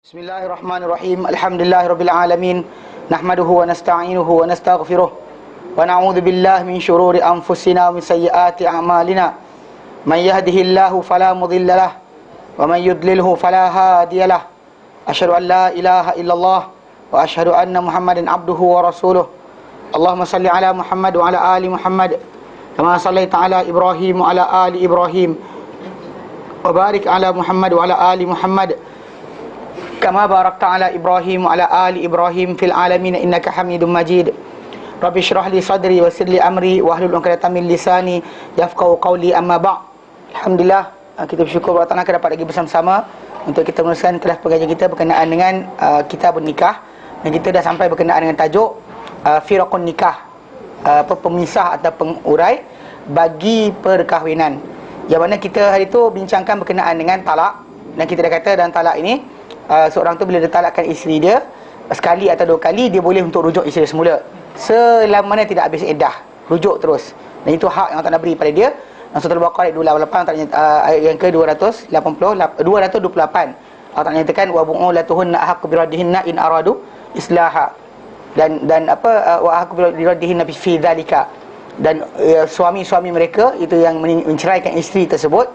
Bismillahirrahmanirrahim. Alhamdulillahirabbil alamin. Nahmaduhu wa nasta'inuhu wa nastaghfiruh. Wa na'udzu billahi min shururi anfusina wa min sayyiati a'malina. May yahdihillahu fala mudilla lahu wa may yudlilhu fala hadiyalah. Asyhadu an la ilaha illallah wa asyhadu anna Muhammadan abduhu wa rasuluh. Allahumma salli ala Muhammad wa ala ali Muhammad kama sallaita ala Ibrahim wa ala ali Ibrahim. Wa barik ala Muhammad wa ala ali Muhammad kama barakta ala Ibrahim wa ala ali Ibrahim fil alamin innaka Hamidum Majid. Rabbi shrah li sadri wa yassir li amri wa hlul 'uqdatam min lisani yafqahu qawli, amma ba'd. Alhamdulillah, kita bersyukur kepada Allah Taala dapat lagi bersama-sama untuk kita meneruskan kelas pengajian kita berkenaan dengan kitabun nikah, dan kita dah sampai berkenaan dengan tajuk firaqun nikah, pemisah atau pengurai bagi perkahwinan. Yang mana kita hari itu bincangkan berkenaan dengan talak, dan kita dah kata dalam talak ini seorang tu bila dia talakkan isteri dia sekali atau dua kali, dia boleh untuk rujuk isteri semula selama mana tidak habis iddah, rujuk terus. Dan itu hak yang Allah Taala beri pada dia. Surah Al-Baqarah ayat 288, ayat yang ke-228. Allah Taala nyatakan wa bu'ulatuhunna ahaqqu biraddihinna in aradu islaha, dan wa ahaqqu biraddihinna fi dzalika, dan suami-suami mereka itu yang menceraikan isteri tersebut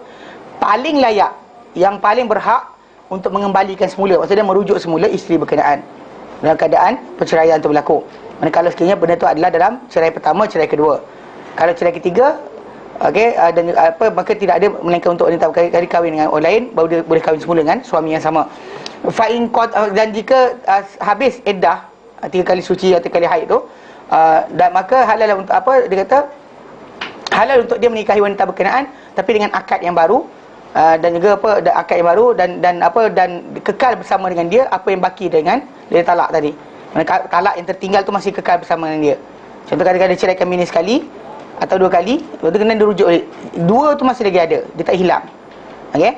paling layak, yang paling berhak untuk mengembalikan semula, maksudnya merujuk semula isteri berkenaan dalam keadaan perceraian itu berlaku. Manakala sekiranya benda itu adalah dalam cerai pertama, cerai kedua. Kalau cerai ketiga, okey, dan maka tidak ada melainkan untuk wanita berkali kahwin dengan orang lain, baru dia boleh kahwin semula dengan suami yang sama. Fa in qad, dan jika habis iddah 3 kali suci atau 3 kali haid tu, dan maka halal untuk dia kata halal untuk dia menikahi wanita berkenaan tapi dengan akad yang baru. Dan juga akad yang baru, dan kekal bersama dengan dia apa yang baki dengan dia talak tadi. Talak yang tertinggal tu masih kekal bersama dengan dia. Contoh kadang-kadang dia ceraikan bini sekali atau 2 kali, lepas tu kena dia rujuk, 2 tu masih lagi ada, dia tak hilang. Okey.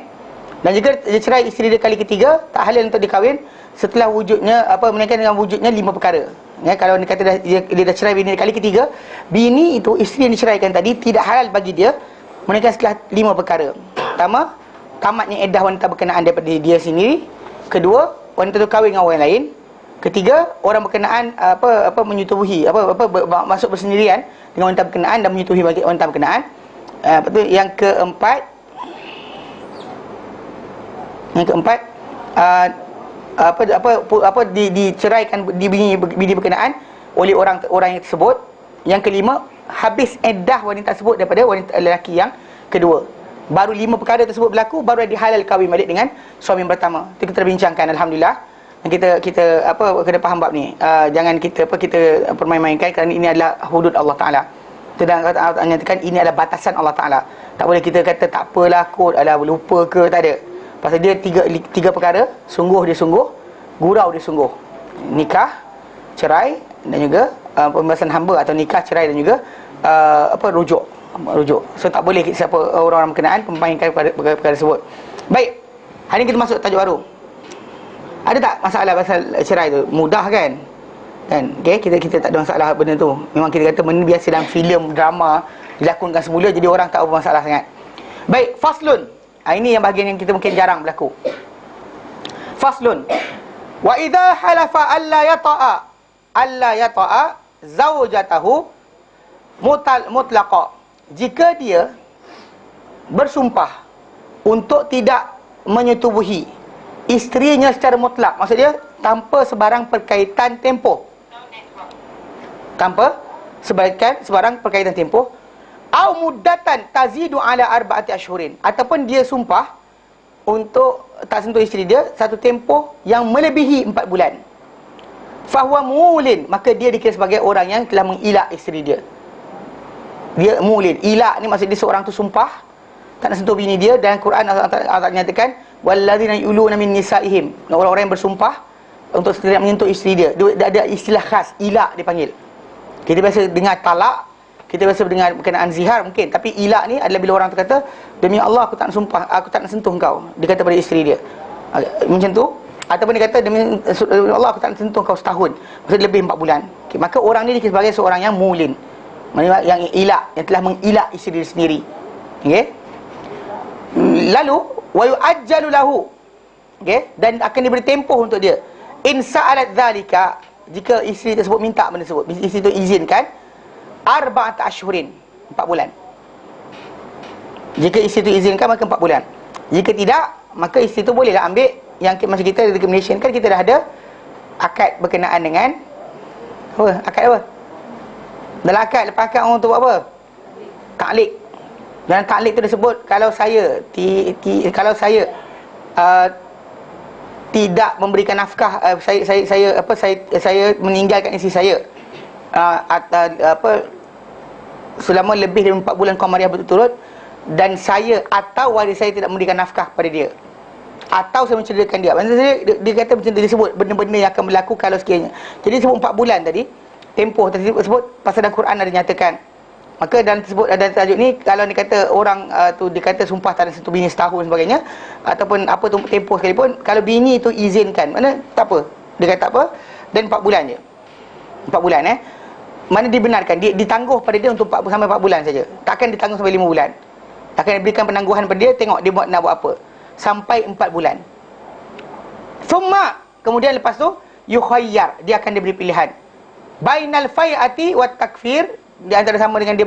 Dan jika dia cerai isteri dia kali ketiga, tak halal untuk dikahwin setelah wujudnya melainkan dengan wujudnya 5 perkara. Ya, kalau dia kata dia dah cerai bini dia kali ketiga, bini itu, isteri yang diceraikan tadi tidak halal bagi dia melainkan setelah 5 perkara. Pertama, tamatnya iddah wanita berkenaan daripada dia sendiri. Kedua, wanita tu kahwin dengan orang lain. Ketiga, orang berkenaan menyetubuhi masuk bersendirian dengan wanita berkenaan dan menyetubuhi bagi wanita berkenaan. Lepas tu yang keempat, diceraikan bini berkenaan oleh orang yang tersebut. Yang kelima, habis iddah wanita tersebut daripada wanita lelaki yang kedua. Baru 5 perkara tersebut berlaku, baru dihalal kahwin balik dengan suami yang pertama. Itu kita bincangkan, alhamdulillah. Dan kita kena faham bab ni. Jangan kita permain-mainkan, kerana ini adalah hudud Allah Taala. Kita nyatakan ini adalah batasan Allah Taala. Tak boleh kita kata tak apalah kot, alah lupa ke, tak ada. Pasal dia tiga perkara, sungguh dia sungguh, gurau dia sungguh. Nikah, cerai, dan juga pembebasan hamba atau nikah, cerai, dan juga rujuk. So tak boleh siapa orang-orang berkenaan memainkan perkara tersebut. Baik, hari ini kita masuk tajuk baru. Ada tak masalah pasal cerai tu? Mudah kan? Okey, kita tak ada masalah benda tu. Memang kita kata benda biasa dalam filem, drama dilakonkan semula, jadi orang tak ada masalah sangat. Baik, faslun. Ini yang bahagian yang kita mungkin jarang berlaku. Faslun. Wa idza halafa alla yata'a zaujatahu mutlaqa. Jika dia bersumpah untuk tidak menyetubuhi isterinya secara mutlak, maksud dia tanpa sebarang perkaitan tempoh, au muddatan tazidu ala 4 ashhurin, ataupun dia sumpah untuk tak sentuh isteri dia satu tempoh yang melebihi 4 bulan, fahuwa mulin, maka dia dikira sebagai orang yang telah mengilak isteri dia. Dia mulin. Ilak ni maksud dia seorang tu sumpah tak nak sentuh bini dia, dan Quran Allah nyatakan wallazina yuluna min nisaihim, orang-orang yang bersumpah untuk tidak menyentuh isteri dia. Dia ada istilah khas, ilak dipanggil. Kita biasa dengar talak, kita biasa dengar berkenaan zihar mungkin, tapi ilak ni adalah bila orang tu kata demi Allah aku tak nak sumpah, aku tak nak sentuh kau, dia kata pada isteri dia macam tu. Ataupun dia kata demi Allah aku tak nak sentuh kau setahun, maksud lebih 4 bulan. Okay, maka orang ni dikira sebagai seorang yang mulin, yang ilak, yang telah mengilak isteri dia sendiri. Okey. Lalu wa yu'ajjalu lahu, Okey, dan akan diberi tempoh untuk dia. In sa'alat dzalika, jika isteri tersebut minta benda tersebut, isteri itu izinkan, arba'at ashhurin, 4 bulan. Jika isteri itu izinkan, maka 4 bulan. Jika tidak, maka isteri itu bolehlah ambil yang macam kita di Malaysia kan, kita dah ada akad berkenaan dengan apa? Akad apa? Dalam akad, lepas akad orang tu buat apa? Taklik. Dan taklik tu disebut kalau saya kalau saya tidak memberikan nafkah, saya meninggalkan isteri saya selama lebih dari 4 bulan qamariah berturut-turut, dan saya atau waris saya tidak memberikan nafkah pada dia, atau saya menceritakan dia. Maksudnya dia kata macam tu, dia sebut benda-benda yang akan berlaku kalau sekiranya. Jadi sebut 4 bulan tadi, tempoh tersebut pasal dalam Quran ada nyatakan. Maka dan tersebut ada tajuk ni, kalau dia kata orang tu dia kata sumpah tak ada satu bini setahun sebagainya, ataupun apa tu tempoh sekalipun, kalau bini tu izinkan, mana tak apa. Dia kata tak apa, dan 4 bulan je. 4 bulan mana dibenarkan, dia ditangguh pada dia untuk sampai 4 bulan saja. Takkan ditangguh sampai 5 bulan. Takkan diberikan penangguhan pada dia, tengok dia nak buat apa. Sampai 4 bulan. Summa, kemudian lepas tu yukhayyar, dia akan diberi pilihan. Bainal fai'ati wat takfir, di antara sama dengan dia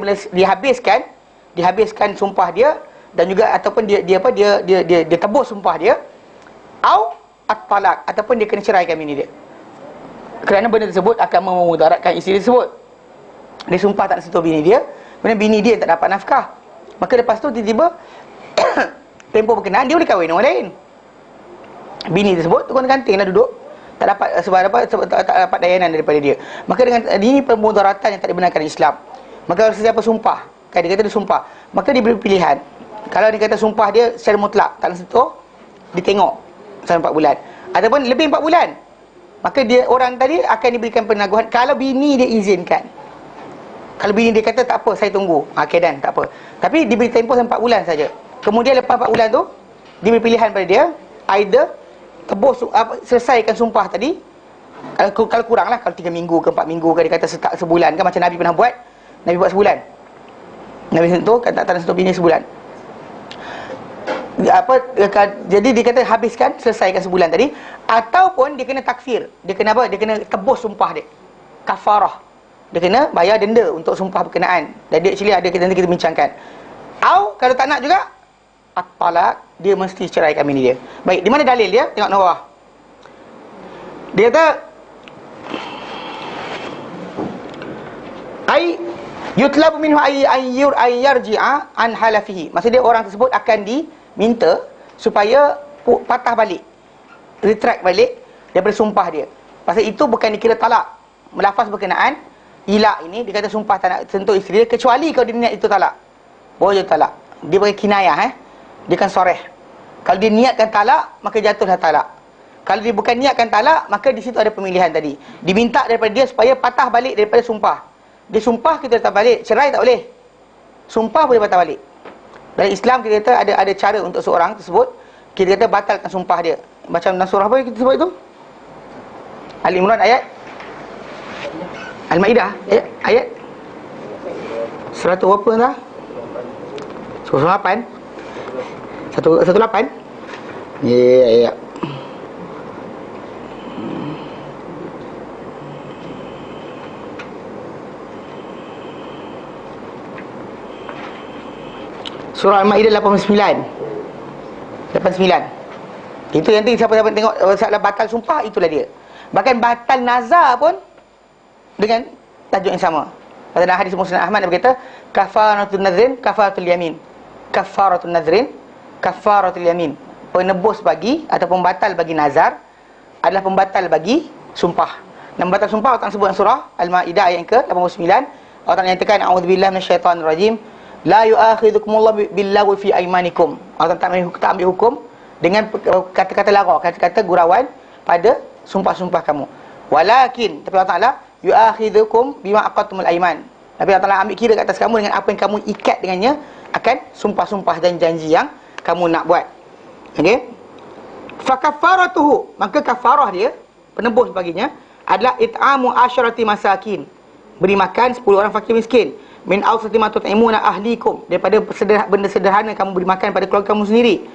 dihabiskan sumpah dia, dan juga ataupun dia tebus sumpah dia, au at-talaq, ataupun dia kena ceraikan bini dia. Kerana benda tersebut akan memudaratkan isteri tersebut. Dia sumpah tak nak sentuh bini dia, kemudian bini dia tak dapat nafkah. Maka lepas tu tiba-tiba tempoh berkenaan dia boleh kahwin dengan orang lain. Bini tersebut tu ganting lah duduk, tak dapat tak dapat dayanan daripada dia. Maka dengan ini pemudaratan yang tak dibenarkan Islam. Maka sesiapa sumpah, kan dia kata dia sumpah, maka diberi pilihan. Kalau dia kata sumpah dia secara mutlak, tak nak sentuh, ditengok sampai 4 bulan, ataupun lebih 4 bulan, maka dia orang tadi akan diberikan penangguhan kalau bini dia izinkan. Kalau bini dia kata tak apa, saya tunggu, okey dan tak apa, tapi diberi tempoh sampai 4 bulan saja. Kemudian lepas 4 bulan tu diberi pilihan pada dia, either tebus selesaikan sumpah tadi, kalau kurang lah, kalau 3 minggu ke 4 minggu ke, dia kata sebulan kan, macam Nabi pernah buat. Nabi buat sebulan, Nabi sentuh kan, tak sentuh bini sebulan. Jadi dia kata habiskan, selesaikan sebulan tadi. Ataupun dia kena takfir, dia kena apa? Dia kena tebus sumpah dia, kafarah. Dia kena bayar denda untuk sumpah berkenaan. Dan dia actually ada, nanti kita bincangkan. Atau kalau tak nak juga, at-talaq, dia mesti ceraikan bini dia. Baik, di mana dalil dia? Tengok bawah. Dia kata yutlabu minhu ayyarji'a an halafihi. Maksudnya orang tersebut akan diminta supaya patah balik, retract balik daripada sumpah dia. Pasal itu bukan dikira talak. Melafaz berkenaan ilak ini, dia kata sumpah tak nak sentuh isteri dia, kecuali kalau dia niat itu talak, boleh talak. Dia pakai kinayah, dia kan soreh. Kalau dia niatkan talak, maka jatuhlah talak. Kalau dia bukan niatkan talak, maka di situ ada pemilihan tadi. Diminta daripada dia supaya patah balik daripada sumpah. Dia sumpah, kita patah balik. Cerai tak boleh, sumpah boleh patah balik. Dalam Islam kita kata ada cara untuk seorang tersebut, kita kata batalkan sumpah dia. Macam dalam surah apa kita sebut itu? Al-Imran ayat Al-Maidah ayat 100 berapa dah? 108 ya. Surah Al-Maidah 89. Itu nanti siapa-siapa tengok masalah batal sumpah, itulah dia. Bahkan batal nazar pun dengan tajuk yang sama. Pada hadis Musnad Ahmad dia berkata, kafaratul nazrin kafaratul yamin. Kafaratul nazrin kafaratul yamin. Penebus bagi ataupun batal bagi nazar adalah pembatal bagi sumpah. Dan batal sumpah Allah sebut dalam surah Al-Maidah ayat ke-89. Allah nyatakan, a'udzubillahi minasyaitonir rajim. La yu'akhidhukumullahu billaghwi fi aymanikum. Allah tak ambil hukum dengan kata-kata lara, kata-kata gurauan pada sumpah-sumpah kamu. Walakin, tapi Allah Ta'ala yu'akhidhukum bima aqadtumul ayman. Tapi Allah Ta'ala ambil kira ke atas kamu dengan apa yang kamu ikat dengannya akan sumpah-sumpah dan janji yang kamu nak buat. Okey. Fa kafaratuhu, maka kafarah dia, penebus baginya adalah it'amu asyarati masakin. Beri makan 10 orang fakir miskin. Min awsati ma tut'imuna ahlikum, daripada benda sederhana kamu beri makan pada keluarga kamu sendiri.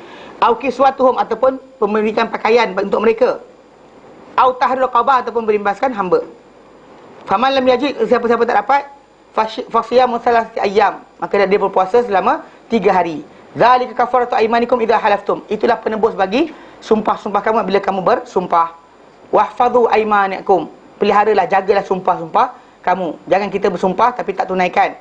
Au kiswatuhum, ataupun memberikan pakaian untuk mereka. Au tahrir raqabah, ataupun berimbaskan hamba. Faman lam yajid, siapa-siapa tak dapat, fasiyamu thalathati ayyam, maka dia berpuasa selama 3 hari. Zalika kafaratu aymanikum idza halaftum, itulah penebus bagi sumpah-sumpah kamu bila kamu bersumpah. Wahfadhu aymanakum, peliharalah, jagalah sumpah-sumpah kamu. Jangan kita bersumpah tapi tak tunaikan.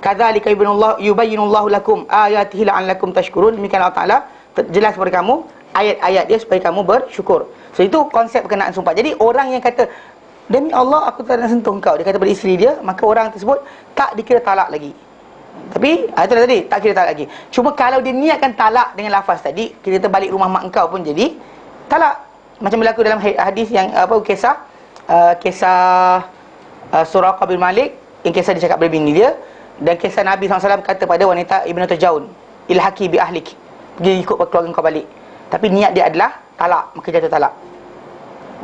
Kadzalika yubayyinullahu lakum ayatihi la'allakum tashkurun, demikian Allah Taala jelas kepada kamu ayat-ayat dia supaya kamu bersyukur. So itu konsep berkenaan sumpah. Jadi orang yang kata demi Allah aku tak nak sentuh kau, dia kata pada isteri dia, maka orang tersebut tak dikira talak lagi. Tapi itulah tadi, tak kira talak lagi. Cuma kalau dia niatkan talak dengan lafaz tadi, kita balik rumah mak engkau pun jadi talak. Macam berlaku dalam hadis yang kisah Suraqah bin Malik, yang kisah dia cakap pada bini dia, dan kisah Nabi SAW kata pada wanita Ibn Tajaun, ilhaqi bi ahlik, pergi ikut keluarga kau balik. Tapi niat dia adalah talak, maka jatuh talak.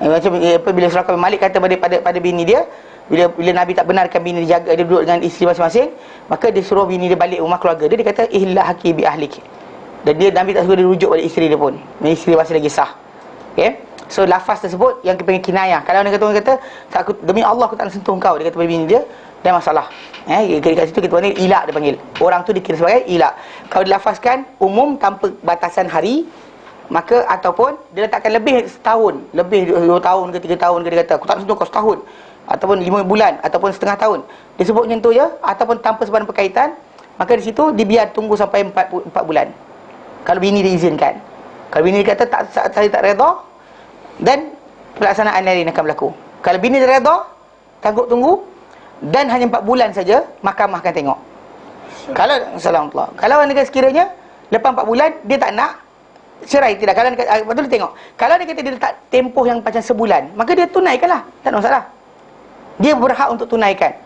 Macam bila Suraqah bin Malik kata pada bini dia, bila Nabi tak benarkan bini dia jaga, dia duduk dengan isteri masing-masing, maka dia suruh bini dia balik rumah keluarga dia. Dia kata ilhaqi bi ahlik, dan Nabi tak suruh dia rujuk pada isteri dia pun, isteri masih lagi sah. Okay? So lafaz tersebut yang kita panggil kinayah. Kalau orang kata demi Allah aku tak nak sentuh kau, dia kata pada bini dia, dah masalah. Dekat situ kita panggil ilak, dia panggil. Orang tu dikira sebagai ilak. Kalau dilafazkan umum tanpa batasan hari, maka ataupun dia letakkan lebih setahun, lebih 2 tahun ke 3 tahun ke, dia kata aku tak nak sentuh kau setahun, ataupun 5 bulan, ataupun setengah tahun, dia sebut macam tu je, ataupun tanpa sebarang berkaitan, maka di situ dibiar tunggu sampai 4 bulan. Kalau bini diizinkan. Kalau bini kata saya tak redha, dan pelaksanaan lain akan berlaku. Kalau bini dia redha, tunggu, dan hanya 4 bulan saja, mahkamah akan tengok. Kalau Assalamualaikum, kalau anda sekiranya lepas 4 bulan dia tak nak, cerai tidak. Kalau dia, betul dia tengok. Kalau dia kata dia letak tempoh yang macam sebulan, maka dia tunaikanlah, tak ada masalah. Dia berhak untuk tunaikan.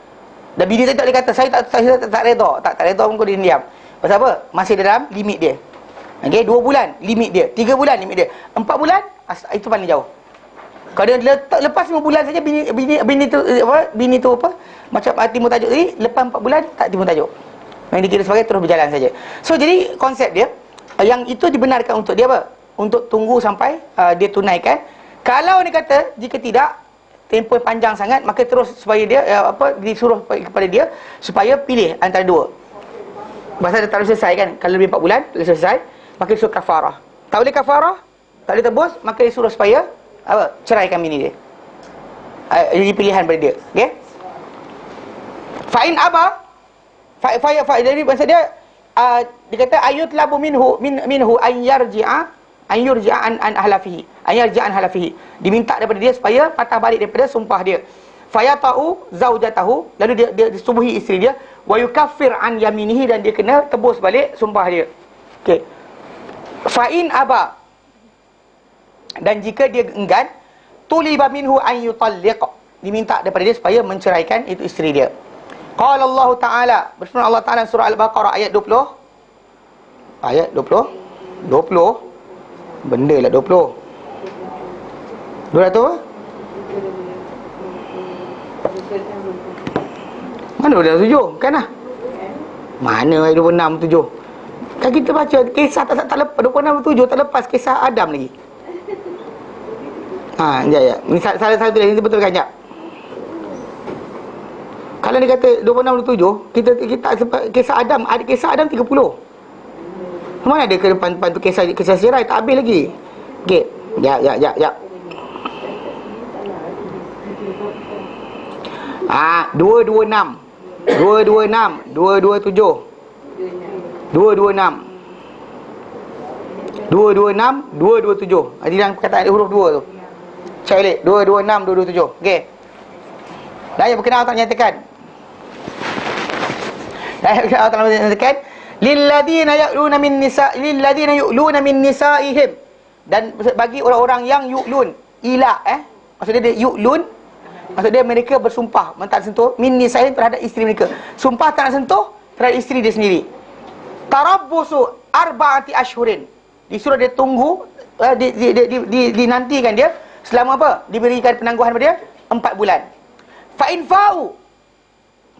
Dan bini tak boleh kata saya tak redha, tak redha pun kau dia diam. Pasal apa? Masih dalam limit dia. Okey, 2 bulan limit dia, 3 bulan limit dia, 4 bulan itu paling jauh. Kalau dia lepas 5 bulan saja, bini tu macam timbul tajuk tadi, lepas 4 bulan tak timbul tajuk, yang dikira sebagai terus berjalan saja. So jadi konsep dia yang itu dibenarkan untuk dia apa? Untuk tunggu sampai dia tunaikan. Kalau dia kata jika tidak, tempoh panjang sangat, maka terus supaya dia disuruh kepada dia supaya pilih antara dua. Pasal dia tak boleh selesai kan. Kalau lebih 4 bulan tak boleh selesai, maka disuruh kafarah. Tak boleh kafarah, tak boleh tebus, maka disuruh supaya ceraikan bini dia. Jadi pilihan pada dia. Okey. Fa'in aba jadi maksud dia dia kata ayutlabu minhu an yarji'a an halafihi, diminta daripada dia supaya patah balik daripada sumpah dia. Fayata'u zaujatahu, lalu dia subuhi isteri dia, wa yukaffir an yaminihi, dan dia kena tebus balik sumpah dia. Okey. Fa'in aba, dan jika dia enggan, tuliba minhu an yutalliq, diminta daripada dia supaya menceraikan itu isteri dia. Qala Allah Ta'ala, berfirman Allah Ta'ala surah Al-Baqarah ayat 20. Ayat 20. Benda lah 20. 200 mana dah 7? Kan lah. Mana ayat 26, 7? Kan kita baca kisah tak lepas 26, 7 tak lepas kisah Adam lagi. Sekejap. Ni salah satu lagi, betul kan sekejap. Kalau dia kata 26, 27, kita kisah Adam, ada kisah Adam 30. Mana ada ke depan tu kisah sejarah tak habis lagi. Okey. Ya. 226 227 227. Jadi dalam perkataan ada huruf 2 tu. Cek balik 226 227. Okey. Dan yang berkenaan tak nyatakan. Allah Taala menyatakan lilladheena ya'luna min nisa'ihim, dan bagi orang-orang yang yu'lun, ila maksudnya dia yu'lun, maksudnya mereka bersumpah tak sentuh min nisa'ihim, terhadap isteri mereka. Sumpah tak nak sentuh terhadap isteri dia sendiri. Tarabbusu arba'ati ashhurin, disuruh dia tunggu, dinantikan dia selama apa? Diberikan penangguhan pada dia 4 bulan. Fa in fa'u,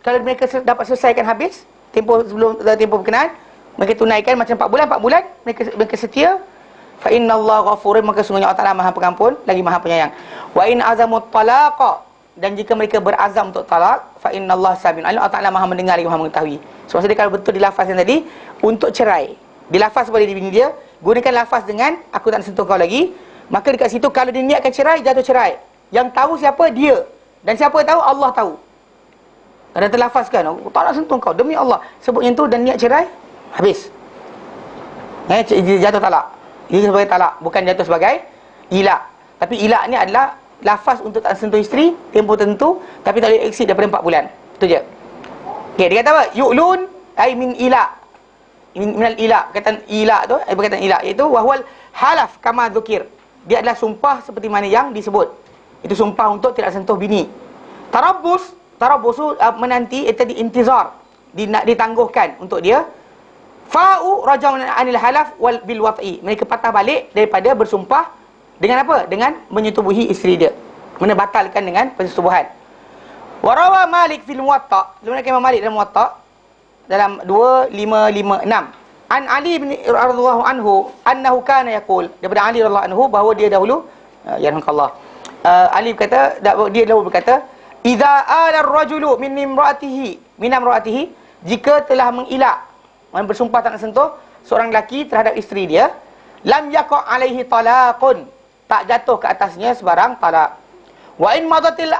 kalau mereka dapat selesaikan habis tempoh sebelum tempoh berkenaan, mereka tunaikan macam 4 bulan mereka setia, fa innallaha ghafurun, maka sungguhnya Allah Taala Maha Pengampun lagi Maha Penyayang. Wa in azamut talaqa, dan jika mereka berazam untuk talak, fa innallaha samiun alim, Allah Taala Maha mendengar lagi Maha mengetahui. So maksudnya kalau betul dilafazkan tadi untuk cerai, dilafaz pada bini dia, gunakan lafaz dengan aku tak nak sentuh kau lagi, maka dekat situ kalau dia niatkan cerai, jatuh cerai. Yang tahu siapa? Dia. Dan siapa tahu? Allah tahu. Ada terlafazkan, aku tak nak sentuh kau demi Allah, sebut yang tu dan niat cerai, habis. Jatuh talak. Ia sebagai talak, bukan jatuh sebagai ilak. Tapi ilak ni adalah lafaz untuk tak sentuh isteri tempoh tertentu, tapi tak boleh exceed daripada 4 bulan. Itu je. Okey, dia kata apa? Yu'lun ay min ilak. Minal ilak. Perkataan ilak tu, perkataan ilak iaitu wahwal halaf kama dzukir. Dia adalah sumpah seperti mana yang disebut. Itu sumpah untuk tidak sentuh bini. Tarabbus menanti, tadi intizar, ditangguhkan untuk dia. Fa'u raja'un anil halaf wal bil wat'i. Mereka patah balik daripada bersumpah dengan apa? Dengan menyetubuhi isteri dia. Batalkan dengan persetubuhan. Warawa Malik fil Muwatta. Sebenarnya Imam Malik dalam Muwatta dalam 2556. An Ali bin radhiyallahu anhu annahu kana yaqul. Daripada Ali radhiyallahu anhu bahawa dia dahulu yarhamukallah. Ali berkata, dia dahulu berkata, idza ala ar-rajulu min imraatihi, jika telah mengilak, bersumpah tak nak sentuh seorang lelaki terhadap isteri dia, lam yaqa alaihi talaqun, tak jatuh ke atasnya sebarang talak. Wa in madatil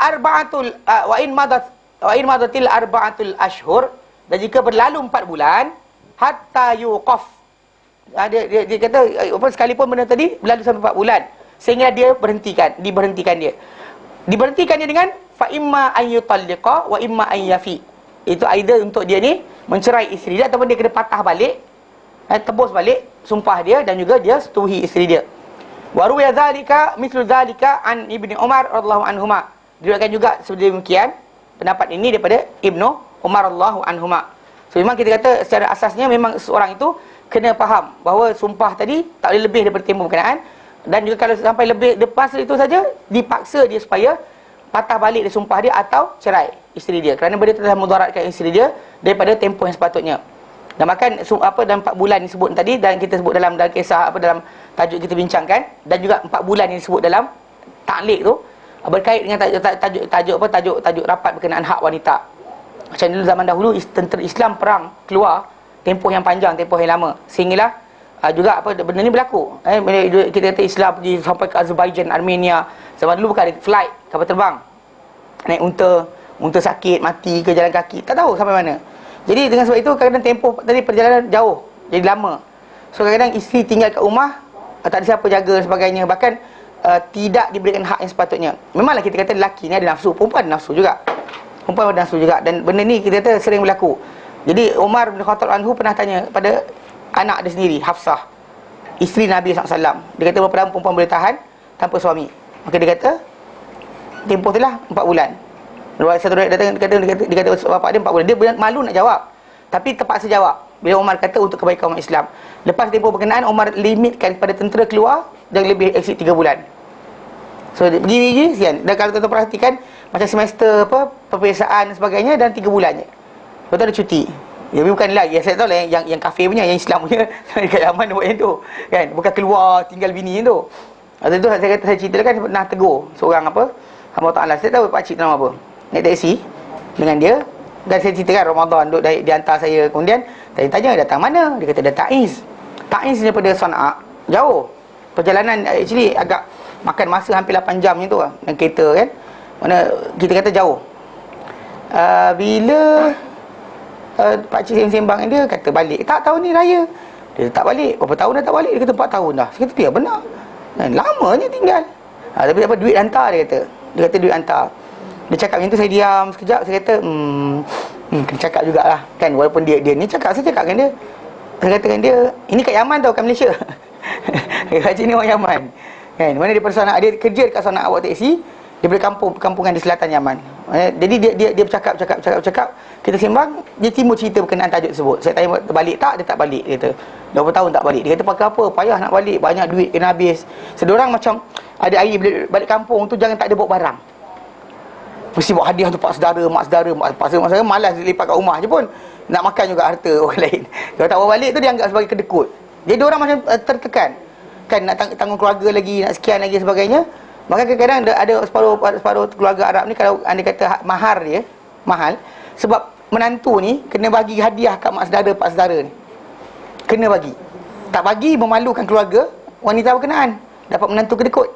arba'atul ashhur, dan jika berlalu 4 bulan, hatta yuqaf, dia kata apa, sekalipun benda tadi berlalu sampai 4 bulan, sehingga dia diberhentikan dia dengan fa imma an yutalliqa wa imma an yafi. Itu either untuk dia ni mencerai isteri dia, ataupun dia kena patah balik, tebus balik sumpah dia, dan juga dia setuhi isteri dia. Wa ruwiya dzalika mithlu dzalika an Ibnu Umar radhiyallahu anhuma. Diriwayatkan juga seperti demikian pendapat ini daripada Ibnu Umar radhiyallahu anhuma. So memang kita kata secara asasnya memang seorang itu kena faham bahawa sumpah tadi tak boleh lebih daripada tempoh berkenaan, dan juga kalau sampai lebih lepas itu saja dipaksa dia supaya patah balik dia sumpah dia atau cerai isteri dia, kerana benda telah mudaratkan isteri dia daripada tempoh yang sepatutnya. Dan bahkan dalam 4 bulan disebut tadi, dan kita sebut dalam kisah dalam tajuk kita bincangkan, dan juga 4 bulan yang disebut dalam taklid tu berkait dengan tajuk rapat berkenaan hak wanita. Macam dulu zaman dahulu tentera Islam perang keluar tempoh yang panjang, tempoh yang lama, sehinggalah juga benda ni berlaku. Kita kata Islam pergi sampai ke Azerbaijan, Armenia. Zaman dulu bukan ada flight, kapal terbang, naik unta sakit, mati ke jalan kaki, tak tahu sampai mana. Jadi dengan sebab itu kadang-kadang tempoh tadi perjalanan jauh, jadi lama. So kadang-kadang isteri tinggal kat rumah, tak ada siapa jaga sebagainya, bahkan tidak diberikan hak yang sepatutnya. Memanglah kita kata lelaki ni ada nafsu, perempuan ada nafsu juga, dan benda ni kita kata sering berlaku. Jadi Umar bin Khattab anhu pernah tanya pada anak dia sendiri, Hafsah, isteri Nabi SAW. Dia kata berapa lama perempuan boleh tahan tanpa suami? Maka dia kata tempoh tu lah 4 bulan. Satu riwayat datang, dia kata bapak dia 4 bulan. Dia malu nak jawab, tapi terpaksa jawab bila Umar kata untuk kebaikan umat Islam. Lepas tempoh berkenaan, Umar limitkan pada tentera keluar jangan lebih exceed 3 bulan. So pergi sian. Dan kalau tuan-tuan perhatikan, macam semester peperiksaan dan sebagainya, dan 3 bulan je, lepas tu ada cuti. Ya, bukan lagi, saya tahu lah yang kafir punya, yang Islam punya dekat Yaman buat yang tu kan, bukan keluar tinggal bini yang tu. Waktu tu saya cerita kan, pernah tegur seorang hamba Ta'ala. Saya tahu pakcik nama apa, naik taksi dengan dia, dan saya ceritakan Ramadan duduk dia hantar saya. Kemudian tanya datang mana, dia kata datang Taiz daripada Sana'a, jauh perjalanan, actually agak makan masa hampir 8 jam macam tu lah dengan kereta kan, mana kita kata jauh. Bila pakcik yang sembang dia kata balik, tak tahun ni raya. Dia tak balik, berapa tahun dah tak balik? Dia kata 4 tahun dah. Saya kata ya benar, lamanya tinggal. Tapi apa, duit hantar, dia kata duit hantar. Dia cakap macam tu, saya diam sekejap. Saya kata kena cakap jugalah kan, walaupun dia ni cakap, saya cakap dengan dia. Saya kata dengan dia, ini kat Yaman tau, kat Malaysia. Haji ni orang Yaman kan, mana dia persona, dia kerja dekat Sana'a buat taksi, dia dari kampungan di selatan Yaman. Jadi dia bercakap, kita sembang, dia timbul cerita berkenaan tajuk tersebut. Saya tanya balik tak, dia tak balik. Dia kata 20 tahun tak balik. Dia kata pakai apa, payah nak balik, banyak duit kena habis. Sedorang macam ada air, bila balik kampung tu jangan tak ada bawa barang. mesti bawa hadiah untuk pak saudara, mak saudara malas lipat kat rumah je pun, nak makan juga harta orang lain. Kalau tak bawa balik tu dianggap sebagai kedekut. Jadi orang macam tertekan kan, nak tanggung keluarga lagi, nak sekian lagi sebagainya. Maka kadang-kadang ada separuh keluarga Arab ni, kalau anda kata mahar dia mahal, sebab menantu ni kena bagi hadiah kat mak saudara, pak saudara ni, kena bagi. Tak bagi memalukan keluarga wanita berkenaan, dapat menantu kedekut.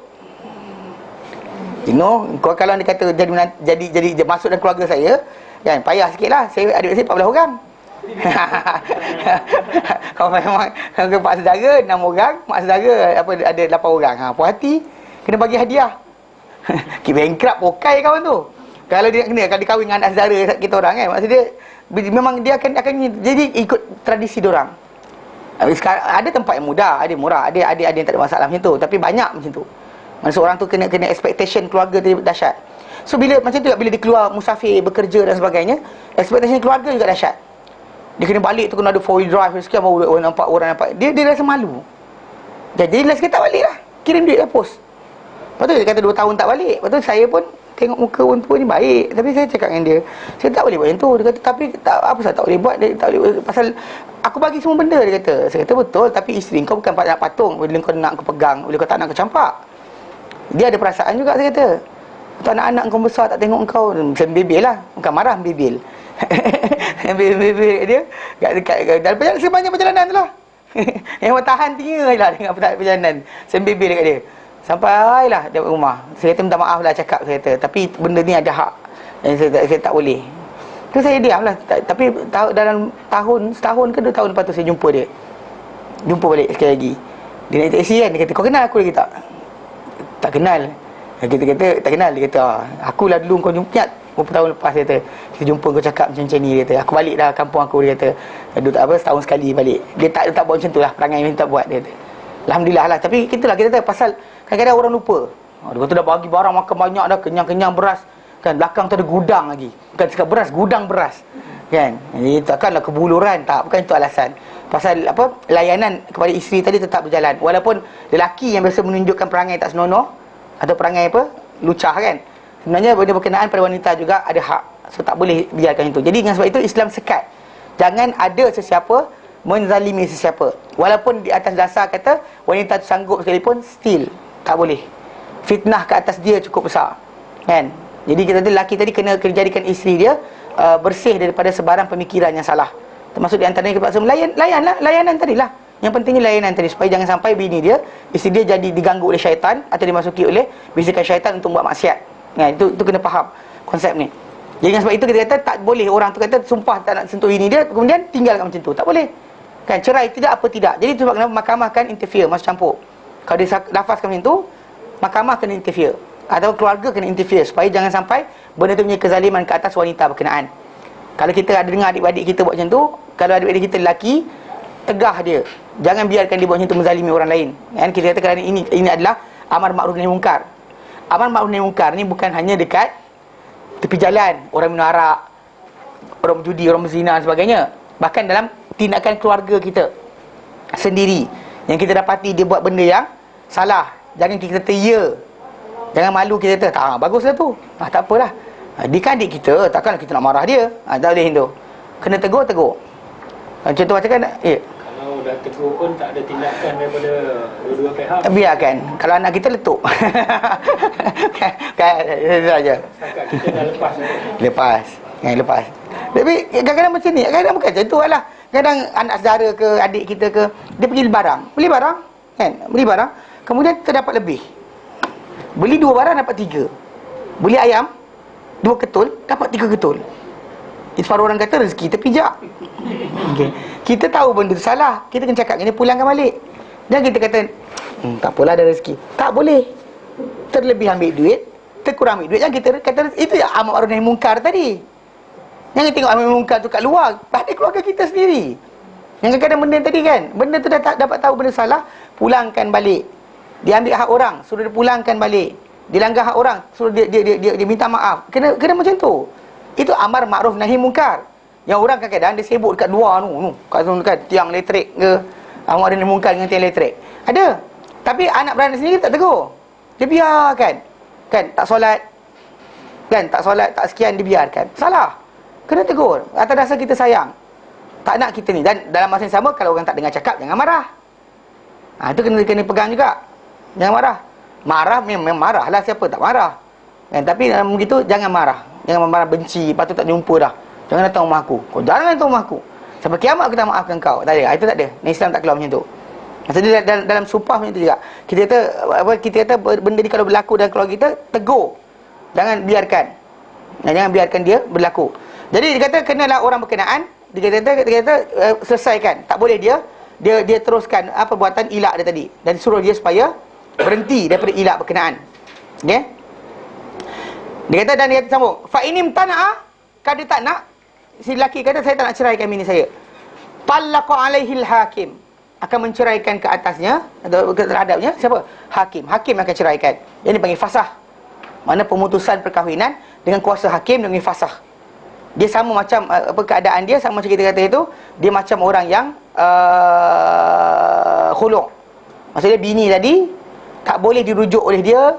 You know, kalau anda kata jadi masuk dalam keluarga saya kan, payah sikit lah. Saya adik saya 14 orang. Kalau memang pak saudara 6 orang, mak saudara ada 8 orang. Puas hati, kena bagi hadiah. Kita bankrupt pokai kawan tu. Kalau dia kahwin dengan anak saudara kita orang kan, maksud dia memang dia akan jadi ikut tradisi dia orang. Ada tempat yang mudah, ada murah, ada yang tak ada masalah macam tu, tapi banyak macam tu. Maksud orang tu kena expectation keluarga tu dahsyat. So bila macam tu, bila dia keluar musafir, bekerja dan sebagainya, expectation keluarga juga dahsyat. Dia kena balik tu, kena ada 4-wheel drive sekian, baru orang nampak dia rasa malu. Jadi last kita tak balik lah, kirim duit lah post. Lepas tu dia kata 2 tahun tak balik. Lepas tu saya pun tengok muka orang tua ni baik, tapi saya cakap dengan dia, saya tak boleh buat macam tu. Dia kata tapi apa saya tak boleh buat, dia tak boleh, pasal aku bagi semua benda. Dia kata, saya kata betul, tapi isteri kau bukan nak patung, bila kau nak aku pegang, bila kau tak nak aku campak. Dia ada perasaan juga, saya kata. Atau anak-anak kau besar tak tengok kau, macam bebel lah, bukan marah, bebel. Bebel dia dalam sepanjang perjalanan tu lah. Yang bertahan 3 je lah dengan perjalanan, saya bebel dekat dia sampailah dia rumah. Saya kata minta maaf lah cakap, saya kata, tapi benda ni ada hak yang saya tak boleh. Tu saya diam lah. Tapi dalam setahun ke 2 tahun lepas tu saya jumpa balik sekali lagi. Dia naik taksi kan, dia kata kau kenal aku lagi tak? Tak kenal. Kita kata tak kenal. Dia kata akulah dulu kau jumpa berapa tahun lepas. Dia kata kita jumpa kau cakap macam ni. Dia kata aku balik dah kampung aku. Dia kata setahun sekali balik. Dia tak buat macam tu lah, perangai macam tak buat. Dia kata alhamdulillah lah. Tapi itulah kita tahu, pasal kadang-kadang orang lupa. Dia kata dah bagi barang makan banyak dah, kenyang-kenyang beras kan, belakang tu ada gudang lagi. Bukan cakap beras, gudang beras kan. Jadi takkanlah kebuluran, tak, bukan itu alasan. Pasal layanan kepada isteri tadi tetap berjalan. Walaupun lelaki yang biasa menunjukkan perangai tak senonoh atau perangai lucah kan, sebenarnya benda berkenaan pada wanita juga ada hak. So tak boleh biarkan itu. Jadi dengan sebab itu Islam sekat, jangan ada sesiapa menzalimi sesiapa. Walaupun di atas dasar kata wanita tu sanggup sekalipun, still tak boleh. Fitnah ke atas dia cukup besar kan. Jadi kita lelaki tadi kena jadikan isteri dia bersih daripada sebarang pemikiran yang salah. Termasuk di antaranya kita layanan tadilah. Yang pentingnya layanan tadi, supaya jangan sampai bini dia, isteri dia jadi diganggu oleh syaitan atau dimasuki oleh bisikan syaitan untuk buat maksiat. Itu kena faham konsep ni. Jadi dengan sebab itu kita kata tak boleh orang tu kata sumpah tak nak sentuh bini dia, kemudian tinggalkan macam tu. Tak boleh. Kan cerai tidak apa tidak. Jadi sebab kenapa mahkamah kan interfere, masuk campur. Kalau dia lafazkan macam tu, mahkamah kena interfere atau keluarga kena interfere, supaya jangan sampai benda tu punya kezaliman ke atas wanita berkenaan. Kalau kita ada dengar adik-adik kita buat macam tu, kalau adik-adik kita lelaki, tegah dia, jangan biarkan dia buat macam tu menzalimi orang lain kan. Kita kata kerana ini adalah amar ma'ruf nahi mungkar. Amar ma'ruf nahi mungkar ni bukan hanya dekat tepi jalan, orang minum arak, orang berjudi, orang berzina dan sebagainya. Bahkan dalam tindakan keluarga kita sendiri, yang kita dapati dia buat benda yang salah, jangan kita kata ya, jangan malu kita kata tak, baguslah tu, tak apalah. Dia kan adik kita, takkanlah kita nak marah dia. Tak boleh tu, kena tegur. Contoh macam kan, kalau dah tegur pun tak ada tindakan daripada dua-dua pihak, biarkan. Kalau anak kita letup kan saja. Setakat kita dah lepas. Tapi kadang-kadang macam ni, kadang-kadang bukan macam tu lah. Kadang anak saudara ke adik kita ke, dia pergi beli barang kan, kemudian terdapat lebih. Beli 2 barang dapat 3. Beli ayam 2 ketul dapat 3 ketul. Separuh orang kata rezeki terpijak. Okay. Kita tahu benda tu salah, kita kena cakap, kena pulangkan balik. Jangan kita kata tak apalah ada rezeki. Tak boleh. Terlebih ambil duit, terkurang ambil duit. Jangan kita kata itu amar ma'ruf nahi mungkar tadi. Jangan tengok amar mungkar tu kat luar, pada keluarga kita sendiri. Yang kadang-kadang benda tadi kan, benda tu dah tak dapat tahu benda salah, pulangkan balik. Dia ambil hak orang, suruh dia pulangkan balik. Dia langgar hak orang, suruh dia minta maaf. Kena macam tu. Itu amar ma'ruf nahi mungkar. Yang orang kadang-kadang dia sibuk dekat luar kat tiang elektrik ke, amar nahi mungkar dengan tiang elektrik. Ada. Tapi anak beranak sendiri tak tegur. Dia biarkan. Kan tak solat. Kan, tak solat, tak sekian, dibiarkan. Salah. Kena tegur. Atas dasar kita sayang. Tak nak kita ni. Dan dalam masa yang sama, kalau orang tak dengar cakap, jangan marah. Itu kena pegang juga. Jangan marah. Marah memang marah lah, siapa tak marah. Kan? Tapi dalam begitu, jangan marah. Jangan marah benci, lepas tu tak jumpa dah. Jangan datang rumah aku. Kau jangan datang rumah aku. Sampai kiamat aku tak maafkan kau. Tak ada. Itu tak ada. Islam tak keluar macam tu. Maksudnya dalam sumpah macam tu juga. Kita kata benda ni kalau berlaku dalam keluarga kita, tegur. Jangan biarkan. Jangan biarkan dia berlaku. Jadi dia kata kenalah orang berkenaan. Dia kata selesaikan. Tak boleh dia teruskan perbuatan ilak dia tadi. Dan suruh dia supaya berhenti daripada ilak berkenaan. Okay? Dia kata, dan dia kata sambung, fa inim tana'a, kalau dia tak nak, si lelaki kata, saya tak nak ceraikan bini saya. Talaqa alaihil hakim, akan menceraikan ke atasnya atau terhadapnya siapa? Hakim. Hakim akan ceraikan. Yang dipanggil fasah. Mana pemutusan perkahwinan dengan kuasa hakim dengan fasah. Dia sama macam keadaan dia sama macam kita kata itu, dia macam orang yang khulu'. Maksudnya bini tadi tak boleh dirujuk oleh dia.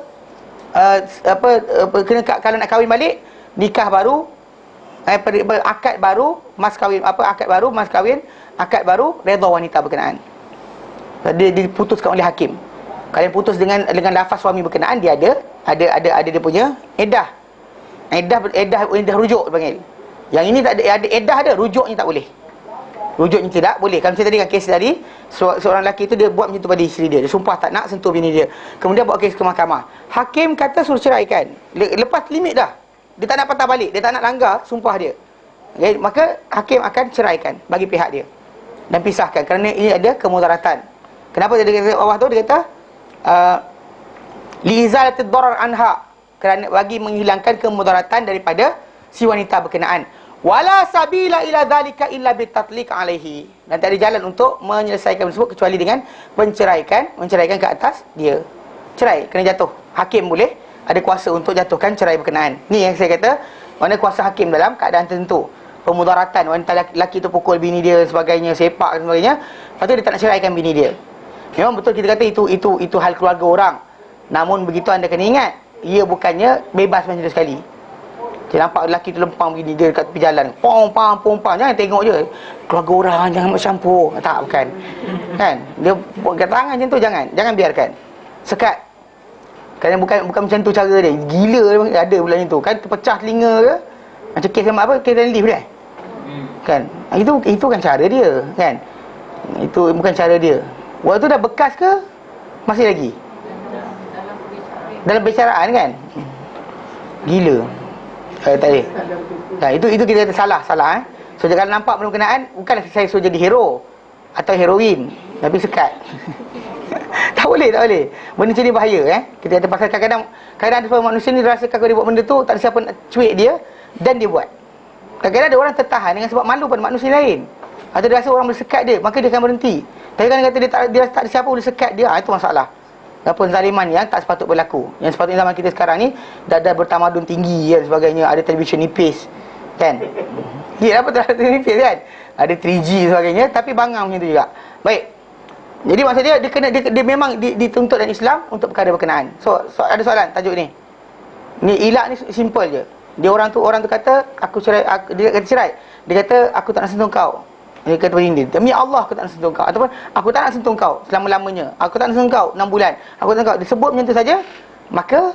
Kena kalau nak kahwin balik, nikah baru, akad baru, mas kahwin, akad baru, mas kahwin, akad baru, redha wanita berkenaan. Dia diputuskan oleh hakim. Kalau putus dengan lafaz suami berkenaan, dia ada dia punya iddah. Iddah rujuk dipanggil. Yang ini tak ada iddah ada, rujuknya tak boleh. Rujuknya tidak boleh. Kalau saya tadi kan kes tadi, seorang lelaki itu dia buat macam tu pada isteri dia. Dia sumpah tak nak sentuh bini dia. Kemudian bawa kes ke mahkamah. Hakim kata suruh ceraikan. Lepas limit dah. Dia tak nak patah balik, dia tak nak langgar sumpah dia. Okay? Maka hakim akan ceraikan bagi pihak dia dan pisahkan kerana ini ada kemudaratan. Kenapa dia kata bawah tu, dia kata li'izalatid darar anha, kerana bagi menghilangkan kemudaratan daripada si wanita berkenaan. Wala sabila ila dhalika illa bitatliq alaihi, dan tak ada jalan untuk menyelesaikan tersebut kecuali dengan menceraikan ke atas dia. Cerai kena jatuh. Hakim boleh ada kuasa untuk jatuhkan cerai berkenaan. Ni yang saya kata, mana kuasa hakim dalam keadaan tertentu. Pemudaratan, wanita lelaki tu pukul bini dia dan sebagainya, sepak dan sebagainya, lepas tu dia tak nak ceraikan bini dia. Memang betul kita kata itu hal keluarga orang. Namun begitu anda kena ingat, ia bukannya bebas macam tu sekali. Dia nampak lelaki tu lempang begini dia dekat tepi jalan, pom. Jangan tengok je keluarga orang, jangan bercampur. Tak, bukan. Kan? Dia buat tangan macam tu, jangan biarkan. Sekat. Kerana bukan macam tu cara dia. Gila ada pula macam tu. Kan terpecah telinga ke? Macam kes kes lift dia. Kan? Itu kan cara dia, kan? Itu bukan cara dia. Waktu tu dah bekas ke masih lagi? Dalam perbicaraan kan? Gila. Tak boleh. Nah, itu kita kata salah. So kalau nampak berkenaan, bukan saya suruh jadi hero atau heroin, tapi sekat. Tak boleh. Benda macam ni bahaya. Kita kata pasal kadang-kadang ada manusia ni rasa kalau dia buat benda tu, tak ada siapa nak cuik dia, dan dia buat. Kadang-kadang ada orang tertahan dengan sebab malu pada manusia lain, atau dia rasa orang boleh sekat dia, maka dia akan berhenti. Tapi kalau kata dia tak ada siapa boleh sekat dia, itu masalah. Penzaliman yang tak sepatut berlaku. Yang sepatutnya zaman kita sekarang ni dah bertamadun tinggi dan sebagainya, ada televisyen nipis, kan? Ya, apa tu nipis kan? Ada 3G sebagainya, tapi bangang macam tu juga. Baik. Jadi maksud dia memang dituntut dalam Islam untuk perkara berkenaan. So ada soalan tajuk ni. Ni ilak ni simple je. Dia orang tu kata dia kata cerai. Dia kata aku tak nak sentuh kau. Dia kata begini, demi Allah aku tak nak sentuh kau, ataupun aku tak nak sentuh kau selama-lamanya. Aku tak nak sentuh kau 6 bulan. Aku tak nak kau. Disebut macam tu saja, maka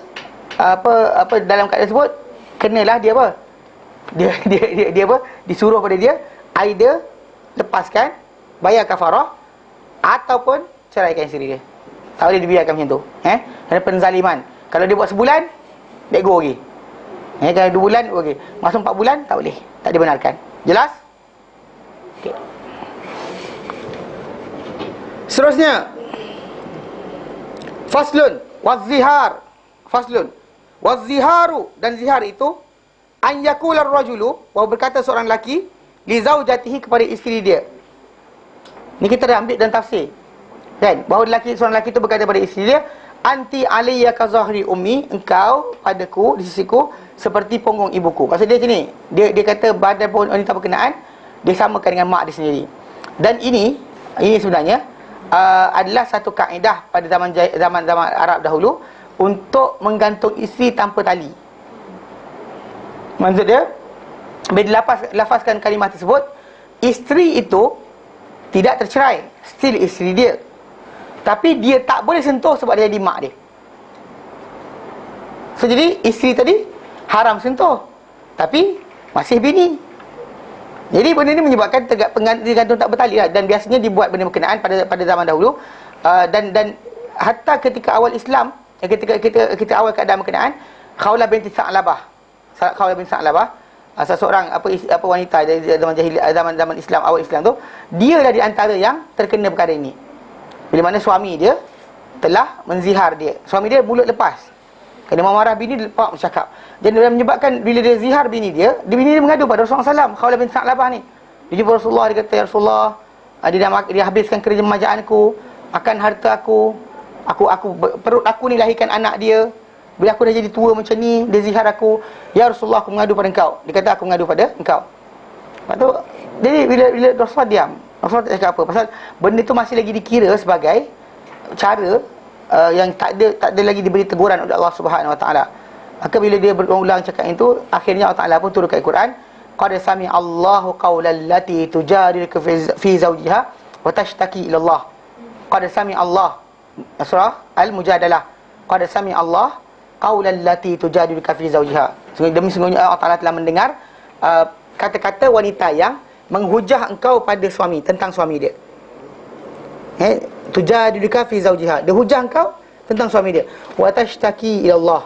apa dalam keadaan tersebut kenalah dia apa? Dia apa? Disuruh pada dia either lepaskan, bayar kafarah, ataupun ceraikan isteri dia. Tak boleh dibiarkan macam tu. Ada penzaliman. Kalau dia buat sebulan, let go lagi. Kalau 2 bulan, okey. Masuk 4 bulan, tak boleh. Tak dibenarkan. Jelas? Okey. Seterusnya, faslun wazihar. Faslun waziharu, dan zihar itu an yaqula ar-rajulu, bahawa berkata seorang lelaki li zaujatihi, kepada isteri dia. Ni kita dah ambil dan tafsir, kan? Bahawa seorang lelaki itu berkata kepada isteri dia, anti alayya ka zahri ummi, engkau padaku di sisiku seperti punggung ibuku. Maksud dia macam ni. Dia kata badan wanita berkenaan dia samakan dengan mak dia sendiri. Dan ini sebenarnya adalah satu kaedah pada zaman Arab dahulu untuk menggantung isteri tanpa tali. Maksud dia, bila lafazkan kalimah tersebut, isteri itu tidak tercerai, still isteri dia. Tapi dia tak boleh sentuh sebab dia jadi mak dia. So jadi isteri tadi haram sentuh, tapi masih bini. Jadi benda ni menyebabkan gantung tak bertali lah. Dan biasanya dibuat benda berkenaan pada zaman dahulu, dan hatta ketika awal Islam, ketika awal keadaan berkenaan, Khawlah binti Sa'labah, seseorang wanita dari zaman jahiliah, zaman Islam, awal Islam tu, dia dah di antara yang terkena perkara ini. Bila mana suami dia telah menzihar dia, suami dia mulut lepas, kena marah bini, dia lepas bercakap. Dan dia menyebabkan bila dia zihar bini dia mengadu pada Rasulullah SAW. Khawlah bin Sa'labah ni, dia jumpa Rasulullah, dia kata, "Ya Rasulullah, dia habiskan kerja majaanku, akan harta aku, perut aku ni lahirkan anak dia. Bila aku dah jadi tua macam ni, dia zihar aku. Ya Rasulullah, aku mengadu pada engkau." Dia kata, "Aku mengadu pada engkau." Lepas tu, jadi bila Rasulullah diam, Rasulullah tak cakap apa, pasal benda tu masih lagi dikira sebagai cara yang tak ada lagi diberi teguran oleh Allah Subhanahu Wa Taala. Maka bila dia berulang cakap itu, akhirnya Allah Taala pun turunkan Al-Quran, "Qad sami'a Allahu qaulal lati tujadiluka fi zawjiha wa tashtaki ila Allah." Qad sami'a Allah, surah Al-Mujadalah. Qad sami'a Allah qaulal lati tujadiluka fi zawjiha. Sesungguhnya Allah Taala telah mendengar kata-kata wanita yang menghujah engkau pada suami, tentang suami dia. Tujadiluka fi zawjiha, dia hujah engkau tentang suami dia. Wa tashtaki ila Allah,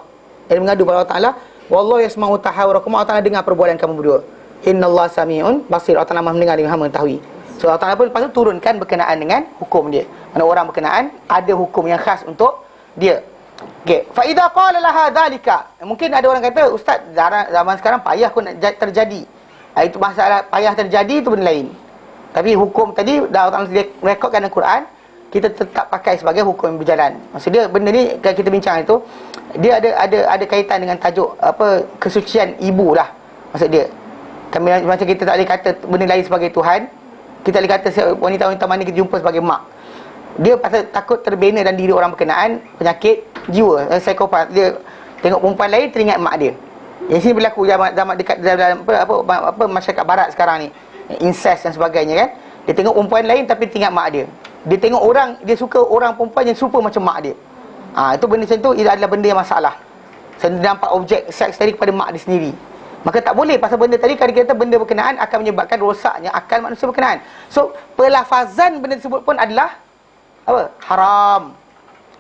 dia mengadu kepada Allah Taala. Wallahu yasma'u tahawurakum, Allah Taala dengar perbualan kamu berdua. Innallaha sami'un basir, Allah Taala Maha mendengar dengan Maha mengetahui. So Allah Taala pun lepas tu turunkan berkenaan dengan hukum dia. Mana orang berkenaan ada hukum yang khas untuk dia. Okey, fa idza qala laha dzalika, mungkin ada orang kata, "Ustaz, zaman sekarang payah pun terjadi." Itu masalah payah terjadi, itu benda lain. Tapi hukum tadi dah Allah Taala rekodkan dalam Quran, kita tetap pakai sebagai hukum yang berjalan. Maksud dia, benda ni kalau kita bincang itu, dia ada kaitan dengan tajuk kesucian ibu lah. Maksud dia, macam kita tak boleh kata benda lain sebagai Tuhan, kita boleh kata wanita-wanita mana kita jumpa sebagai mak. Dia pasal takut terbina dalam diri orang berkenaan penyakit jiwa, psikopat. Dia tengok perempuan lain, teringat mak dia. Yang sini berlaku zaman dekat dalam apa masyarakat barat sekarang ni, incest dan sebagainya kan. Dia tengok perempuan lain tapi teringat mak dia. Dia tengok orang, dia suka orang perempuan yang serupa macam mak dia. Itu benda macam tu, ia adalah benda yang masalah. Dia nampak objek seks tadi kepada mak dia sendiri. Maka tak boleh, pasal benda tadi, kalau kita benda berkenaan akan menyebabkan rosaknya akal manusia berkenaan. So pelafazan benda tersebut pun adalah apa? Haram.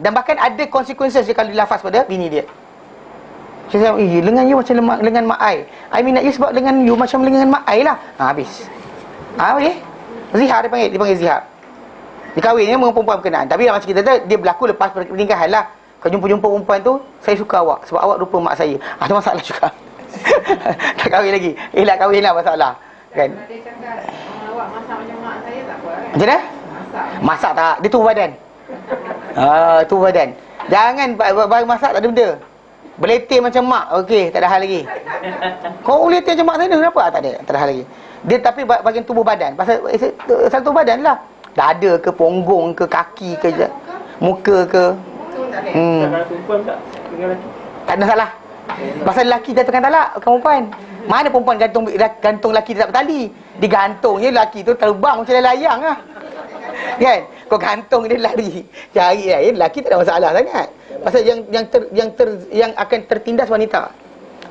Dan bahkan ada konsekuensi kalau dilafaz pada bini dia. Saya cakap, lengan you macam lengan mak ai. I minat you sebab lengan you macam lengan mak ai lah. Habis. Okey. Zihar dipanggil zihar. Dikahwinnya dengan perempuan berkenaan. Tapi macam kita kata, dia berlaku lepas pernikahan lah. Kalau jumpa perempuan tu, saya suka awak sebab awak rupa mak saya. Ada masalah juga. Tak kahwin lagi. Elak kahwin lah masalah. Kan? Dia cakap, awak masak macam mak saya tak apa kan? Macam mana? Masak tak? Dia tubuh badan. Tubuh badan. Jangan baru masak tak ada benda. Beletir macam mak, okey, tak ada hal lagi. Kau beletir macam mak saya, kenapa? Tak ada hal lagi. Dia tapi bahagian tubuh badan. Pasal tubuh badan lah. Dada ke, punggung ke, kaki ke, muka ke. Kalau perempuan tak dengan lelaki, Tak ada salah. Pasal lelaki jatuhkan talak, bukan perempuan. Mana perempuan gantung lelaki tak bertali. Digantung je lelaki tu terbang macam layang lah. Kan? Kau gantung dia lari. Cari lain, lelaki tak ada masalah sangat. Pasal yang akan tertindas wanita.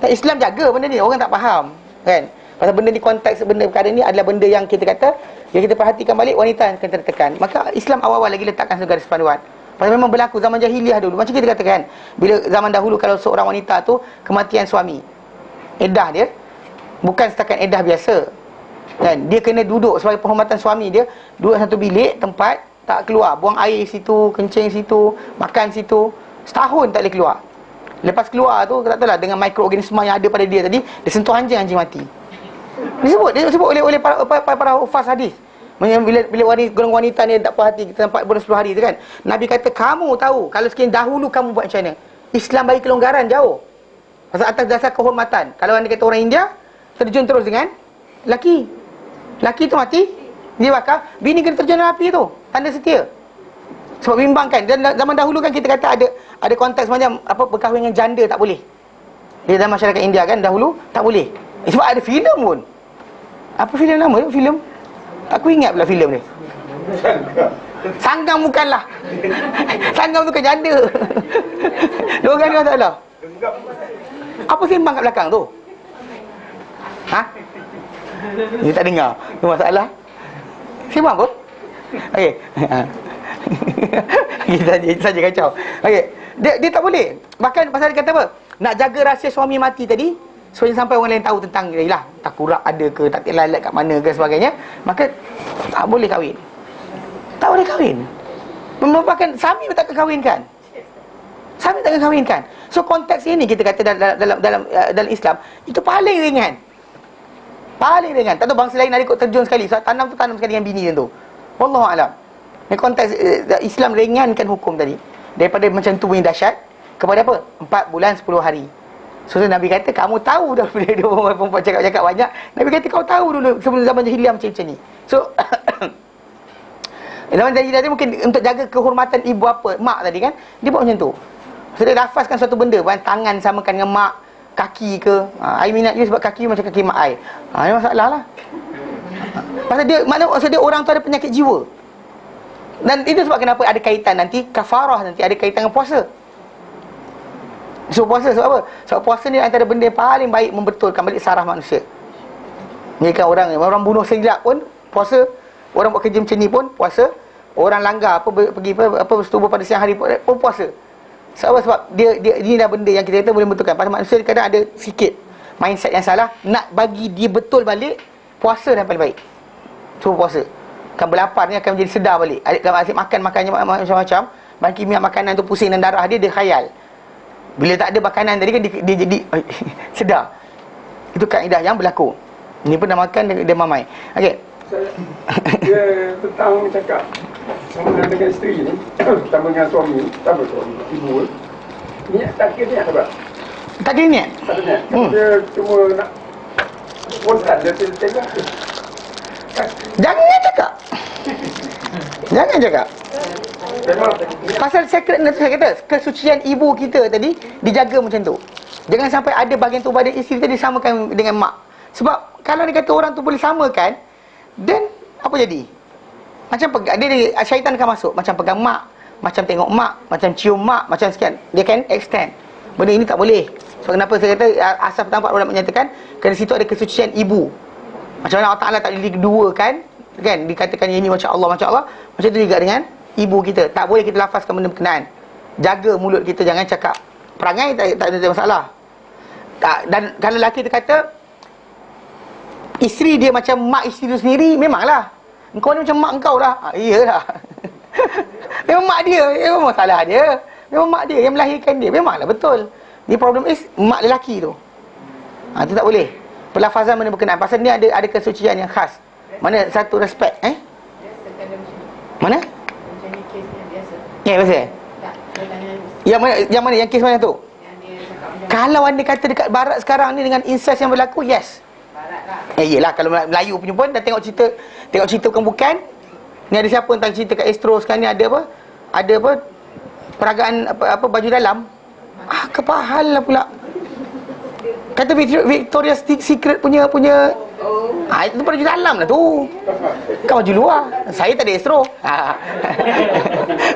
Dan Islam jaga benda ni, orang tak faham. Kan? Pasal benda ni, konteks benda perkara ni adalah benda yang kita kata, yang kita perhatikan balik, wanita yang akan tertekan. Maka Islam awal-awal lagi letakkan garis panduan. Pasal memang berlaku zaman jahiliah dulu. Macam kita katakan, bila zaman dahulu kalau seorang wanita tu kematian suami, edah dia bukan setakat edah biasa. Kan? Dia kena duduk sebagai penghormatan suami dia, duduk satu bilik tempat, tak keluar, buang air situ, kencing situ, makan situ, setahun tak boleh keluar. Lepas keluar tu, tak tahulah, dengan mikroorganisma yang ada pada dia tadi, dia sentuh anjing mati. Disebut oleh para hufaz hadis. Bila golongan wanita ni tak puas hati, kita nampak bulan 10 hari tu kan, Nabi kata, kamu tahu kalau sekian dahulu kamu buat macam mana, Islam bagi kelonggaran jauh. Pasal atas dasar kehormatan. Kalau anda kata orang India terjun terus dengan laki tu mati, dia bakar, bini kena terjun dalam api tu, tanda setia. Sebab bimbangkan. Dan zaman dahulu kan kita kata ada konteks macam apa, berkahwin dengan janda tak boleh. Di dalam masyarakat India kan dahulu tak boleh. Sebab ada filem pun. Apa filem nama dia? Filem? Aku ingat pula filem ni. Sanggam bukanlah. Sanggam tu kan janda. Diorang ni masalah. Apa sembang kat belakang tu? Ha? Dia tak dengar. Itu masalah. Sembang apa? Okey. Saja kacau. Okey. Dia tak boleh. Bahkan pasal dia kata apa? Nak jaga rahsia suami mati tadi, supaya sampai orang lain tahu tentang ialah takurak ada ke, tak lalat kat mana ke sebagainya, maka tak boleh kahwin. Tak boleh kahwin. Merupakan Sami tak kahwinkan. Sami tak kahwinkan. So konteks ini kita kata dalam Islam itu paling ringan. Paling ringan. Tak tahu bangsa lain ada ikut terjun sekali. So, tanam sekali dengan bini tu. Wallahu a'lam. Ini konteks Islam ringankan hukum tadi. Daripada macam tu punya dahsyat kepada apa? 4 bulan 10 hari. So Nabi kata kamu tahu dah bila dia orang perempuan cakap banyak. Nabi kata kau tahu dulu sebelum zaman jahiliah macam ni. So zaman jahiliah tadi mungkin untuk jaga kehormatan ibu apa, mak tadi kan, dia buat macam tu. So dia lafazkan suatu benda, tangan samakan dengan mak, kaki ke, I minat you sebab kaki macam kaki mak I. Ini masalah lah. Maksud dia orang tu ada penyakit jiwa. Dan itu sebab kenapa ada kaitan nanti kafarah, nanti ada kaitan dengan puasa. So puasa sebab apa? Sebab puasa ni antara benda yang paling baik membetulkan balik saraf manusia. Ni kan orang bunuh silap pun puasa, orang buat kerja macam ni pun puasa, orang langgar pergi bersetubuh pada siang hari pun puasa. Sebab dia ini dah benda yang kita kata boleh betulkan. Pasal manusia kadang ada sikit mindset yang salah, nak bagi dia betul balik, puasa yang paling baik. Cuba puasa. Kan berlapar ni akan menjadi sedar balik. Asyik makannya macam-macam, makan kimia makanan tu pusing dan darah dia khayal. Bila tak ada makanan tadi kan dia jadi sedar. Itu kaedah yang berlaku. Ni pun dah makan dia mamai. Okey. Dia tentang cakap sama dengan isteri ni, sama dengan suami, sama suami, ibu. Niat takdir niat apa? Takdir niat. Tak ada niat. Dia cuma nak spontan dia tengok. Jangan cakap. Jangan cakap. Tengok. Pasal secretness saya kata, kesucian ibu kita tadi dijaga macam tu. Jangan sampai ada bahagian tu badan isteri tadi disamakan dengan mak. Sebab kalau dia kata orang tu boleh samakan, then apa jadi? Macam dia syaitan akan masuk, macam pegang mak, macam tengok mak, macam cium mak, macam sekian. Dia kan extend. Benda ini tak boleh. Sebab kenapa saya kata asal pertama ulama menyatakan kerana situ ada kesucian ibu. Macam mana Allah Ta'ala tak boleh diduakan, kan? Dikatakan ini macam Allah, macam tu juga dengan ibu kita. Tak boleh kita lafazkan benda berkenaan. Jaga mulut kita, jangan cakap. Perangai tak ada masalah. Dan kalau lelaki dia kata isteri dia macam mak isteri dia sendiri, memanglah. Engkau ni macam mak engkau lah. Iyalah. Memang mak dia, memang masalah dia. Memang mak dia yang melahirkan dia, memanglah betul. Ni problem is mak lelaki tu. Itu tak boleh. Pelafazan benda berkenaan. Pasal ni ada kesucian yang khas. Mana satu respect, Biasa kan dia macam ni. Mana? Macam ni kesnya biasa. Ya, biasa. Tak, dia tanya Yang mana? Yang kes mana tu? yang dia cakap macam Kalau anda kata dekat barat sekarang ni dengan incest yang berlaku, yes. barat lah. Yelah, kalau Melayu punya pun dah tengok cerita bukan. Ni ada siapa tentang cerita kat Astro sekarang ni ada apa? Ada apa? Peragaan apa baju dalam. Kepahal lah pula. Kata Victoria's Secret punya itu baju dalam lah tu. Kan baju luar. Saya tak ada Astro.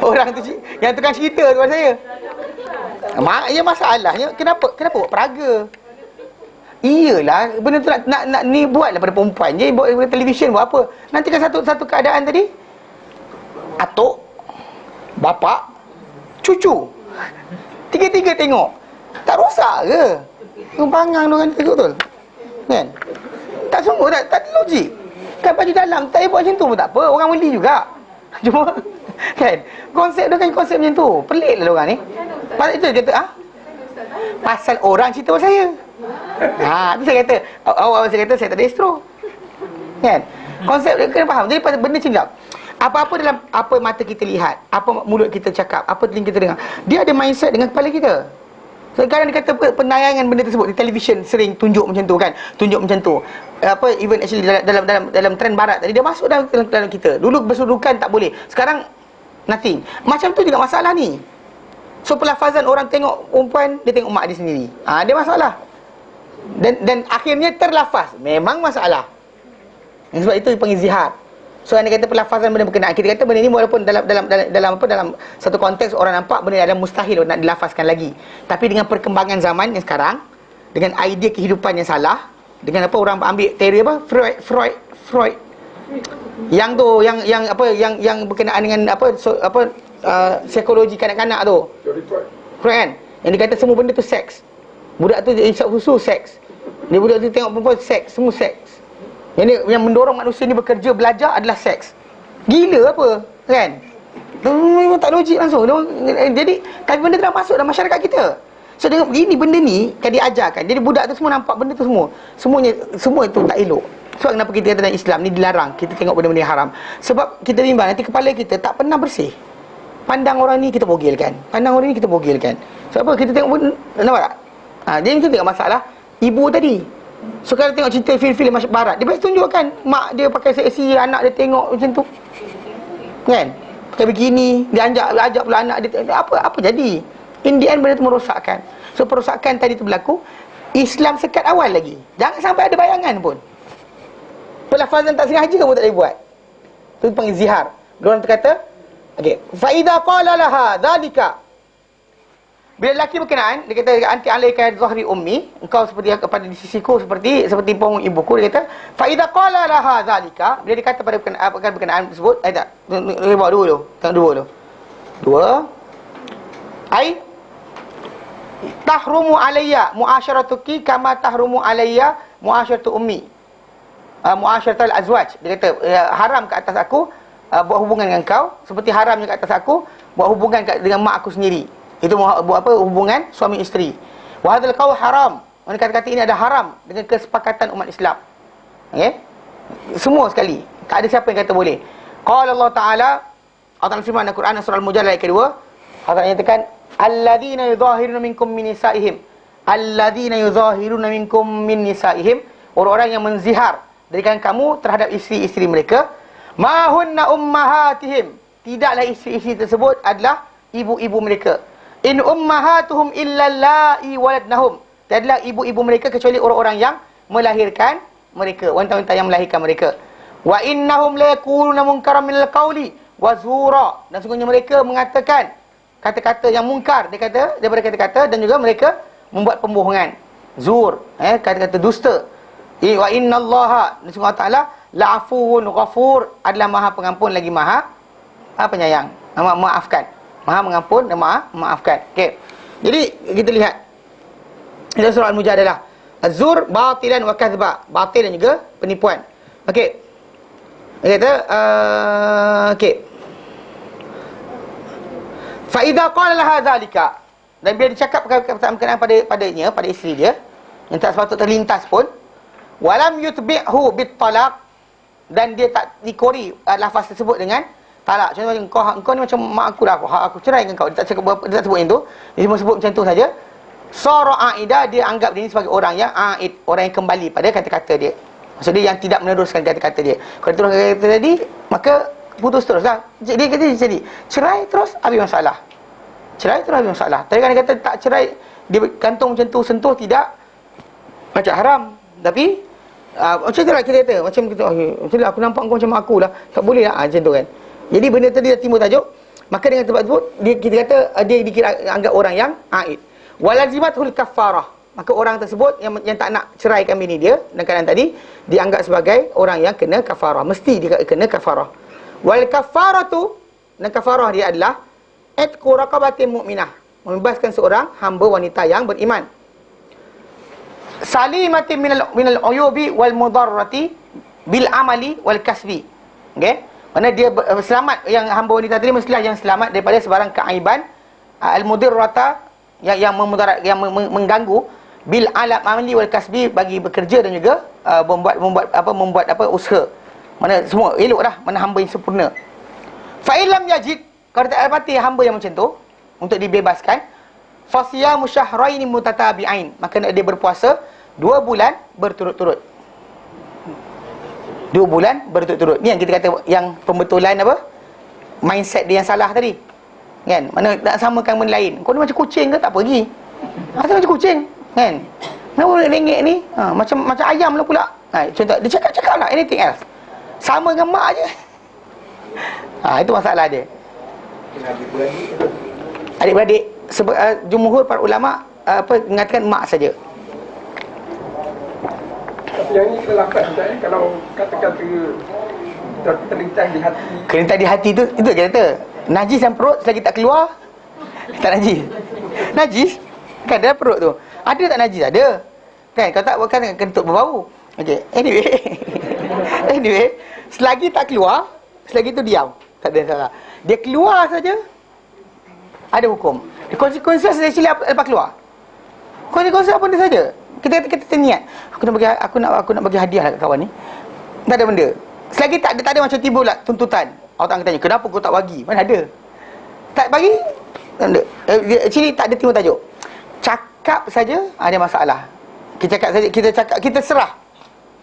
Orang tu yang tukang cerita tu saya. Ya masalahnya kenapa buat peraga? Iyalah, benda tu nak ni buatlah pada perempuan je, buat pada televisyen buat apa? Nanti kan satu keadaan tadi, atuk, bapak, cucu, tiga-tiga tengok, tak rosak ke? Pangang tu kan tengok betul, kan? Tak sungguh, tak ada logik. Kan baju dalam, tak boleh buat macam tu pun tak apa, orang beli juga. Cuma, kan? Konsep tu kan konsep macam tu, pelik lah orang ni. Pasal itu dia kata, pasal orang cerita pasal saya. Itu saya kata, awal saya kata saya tak ada Astro, kan? Konsep dia kena faham. Jadi pasal benda macam tu, apa-apa dalam apa mata kita lihat, apa mulut kita cakap, apa telinga kita dengar, dia ada mindset dengan kepala kita. Sekarang dia kata penayangan benda tersebut di televisyen sering tunjuk macam tu kan, tunjuk macam tu. Even actually dalam trend barat tadi dia masuk dalam kita. Dulu bersudukan tak boleh, sekarang nothing. Macam tu juga masalah ni. So pelafazan orang tengok perempuan, dia tengok mak dia sendiri. Dia masalah. Dan akhirnya terlafaz. Memang masalah. Sebab itu dipanggil zihar. So anda kata pelafazan benda berkenaan. Kita kata benda ni walaupun dalam satu konteks orang nampak benda adalah mustahil nak dilafazkan lagi. Tapi dengan perkembangan zaman yang sekarang, dengan idea kehidupan yang salah, dengan apa orang ambil teori apa? Freud. Yang tu yang berkenaan dengan psikologi kanak-kanak tu. Freud kan? Yang dia kata semua benda tu seks. Budak tu isap susu seks. Dia budak tu tengok perempuan seks, semua seks. Yang mendorong manusia ni bekerja, belajar adalah seks. Gila apa? Kan? Memang tak logik langsung. Jadi, tapi benda tu dah masuk dalam masyarakat kita. So, tengok begini benda ni kan diajarkan. Jadi, budak tu semua nampak benda tu semua. Semua itu tak elok. Sebab kenapa kita kata dalam Islam ni dilarang kita tengok benda-benda yang haram. Sebab kita bimbang nanti kepala kita tak pernah bersih. Pandang orang ni kita bogilkan. Pandang orang ni kita bogilkan. Sebab apa? Kita tengok benda, nampak tak? Jadi kita tengok masalah ibu tadi. So kalau tengok cerita film-film barat, dia best tunjukkan mak dia pakai seksi, anak dia tengok macam tu. Kan? Pakai bikini, dia ajak pula anak dia. Apa jadi? In the end benda tu merosakkan. So perosakan tadi tu berlaku, Islam sekat awal lagi. Jangan sampai ada bayangan pun. Pelafazan tak sengaja pun tak boleh buat. Tu panggil zihar. Diorang kata, okey, fa idza qala laha dzalika. Bila lelaki berkenaan, dia kata anti alaika zahri ummi, engkau seperti pada di sisiku seperti punggung ibuku, dia kata fa idza qala laha zalika, bila dia kata pada berkenaan tersebut, tak. Bawa dulu. Tengok dua dulu. Ai tahrumu alayya muasyaratuki kama tahrumu alayya muasyaratu ummi. Muasyaratul azwaj. Dia kata haram ke atas aku buat hubungan dengan kau seperti haramnya ke atas aku buat hubungan dengan mak aku sendiri. Itu buat apa? Hubungan suami isteri. Wa hadzal qaul haram. Orang kata-kata ini ada haram dengan kesepakatan umat Islam. Okey? Semua sekali. Tak ada siapa yang kata boleh. Qala Allah Taala, Allah firman dalam Quran surah Al-Mujadalah ayat kedua, Allah nyatakan alladzina yudhahiruna minkum min nisaihim. Alladzina yudhahiruna minkum min nisaihim. Orang-orang yang menzihar dari kamu terhadap isteri-isteri mereka. Ma hunna ummahatihim. Tidaklah isteri-isteri tersebut adalah ibu-ibu mereka. In ummahatuhum illa allai waladnahum. Tiadalah ibu-ibu mereka kecuali orang-orang yang melahirkan mereka, wanita-wanita yang melahirkan mereka. Wa innahum la yaquluna munkaran minal qawli wa zura. Dan sungguhnya mereka mengatakan kata-kata yang mungkar, dia kata daripada kata-kata, dan juga mereka membuat pembohongan. Zur, kata-kata dusta. Wa innallaha, dan sungguh Allah Taala la'afuwun ghafur, adalah Maha Pengampun lagi Maha Penyayang, maafkan. Maha mengampun dan maafkan. Okey. Jadi kita lihat dalam surah Al-Mujadalah, az-zur batilan wa kadhba, batil dan juga penipuan. Okey. Dia kata okey. Fa idza qala laha zalika, dan bila dicakap perkataan berkenaan padanya, pada isteri dia yang tak sepatut terlintas pun, walam yutbi'hu bit talaq, dan dia tak dikori lafaz tersebut dengan talak. Contohnya engkau ni macam mak aku lah, aku ceraikan kau. Dia tak cakap dia tak sebut yang tu. Dia cuma sebut macam tu saja. Sara aida, dia anggap dia ni sebagai orang yang aid, orang yang kembali pada kata-kata dia. Maksudnya yang tidak meneruskan kata-kata dia. Kalau teruskan kata-kata tadi, maka putus teruslah. Dia kata jadi cerai terus habis masalah. Cerai terus habis masalah. Tapi kan dia kata tak cerai, dia gantung macam tu, sentuh tidak, macam haram. Tapi macam tu lah kita kata, macam kita, aku nampak kau macam aku lah, tak boleh lah, macam tu kan. Jadi benda tadi dah timbul tajuk, maka dengan sebab tersebut kita kata dia dikira anggap orang yang aid. Walazimatul kafarah, maka orang tersebut yang tak nak ceraikan bini dia dan keadaan tadi dianggap sebagai orang yang kena kafarah, mesti dia kena kafarah. Wal kafaratu, dan kafarah dia adalah atqu raqabatin mu'minah, membebaskan seorang hamba wanita yang beriman. Salimatin minal uyubi wal mudarrati bil amali wal kasbi. Okey? Mana dia selamat, yang hamba wanita tadi mestilah yang selamat daripada sebarang keaiban al-mudirrata, yang memudarat, yang mengganggu, bil alam amali wal kasbi, bagi bekerja dan juga membuat usaha. Mana semua elok dah, mana hamba yang sempurna. Fa illam yajid, kalau tak dapati hamba yang macam tu untuk dibebaskan, fasiyamu syahraini mutatabi'ain, maka dia berpuasa 2 bulan berturut-turut. 2 bulan berturut-turut. Ni yang kita kata yang pembetulan apa? Mindset dia yang salah tadi. Kan? Mana nak samakan benda lain. Kau ni macam kucing ke tak pergi? Asal macam kucing, kan? Kenapa nak rengek ni? Macam ayam lah pula. Contoh, dia cakap lah anything else. Sama dengan mak je. Itu masalah dia. Adik-beradik, jumhur para ulama mengatakan mak saja. Tapi yang ni kena lapas tak kalau kata-kata terlintas di hati. Terlintas di hati tu, itu dia kata. Najis dalam perut selagi tak keluar, tak najis. Najis kan dalam perut tu. Ada tak najis? Ada. Kan kalau tak bukan kentut berbau. Okey. Anyway, selagi tak keluar, selagi tu diam. Tak ada salah. Dia keluar saja ada hukum. Konsekuensi actually lepas keluar. Konsekuensi apa dia saja. Kita niat, aku nak bagi hadiah kat kawan ni. Tak ada benda. Selagi tak ada macam timbul lah tuntutan. Orang tak tanya, kenapa kau tak bagi? Mana ada? Tak bagi? Tak ada. Actually tak ada timbul tajuk. Cakap saja ada masalah. Kita cakap saja, kita serah.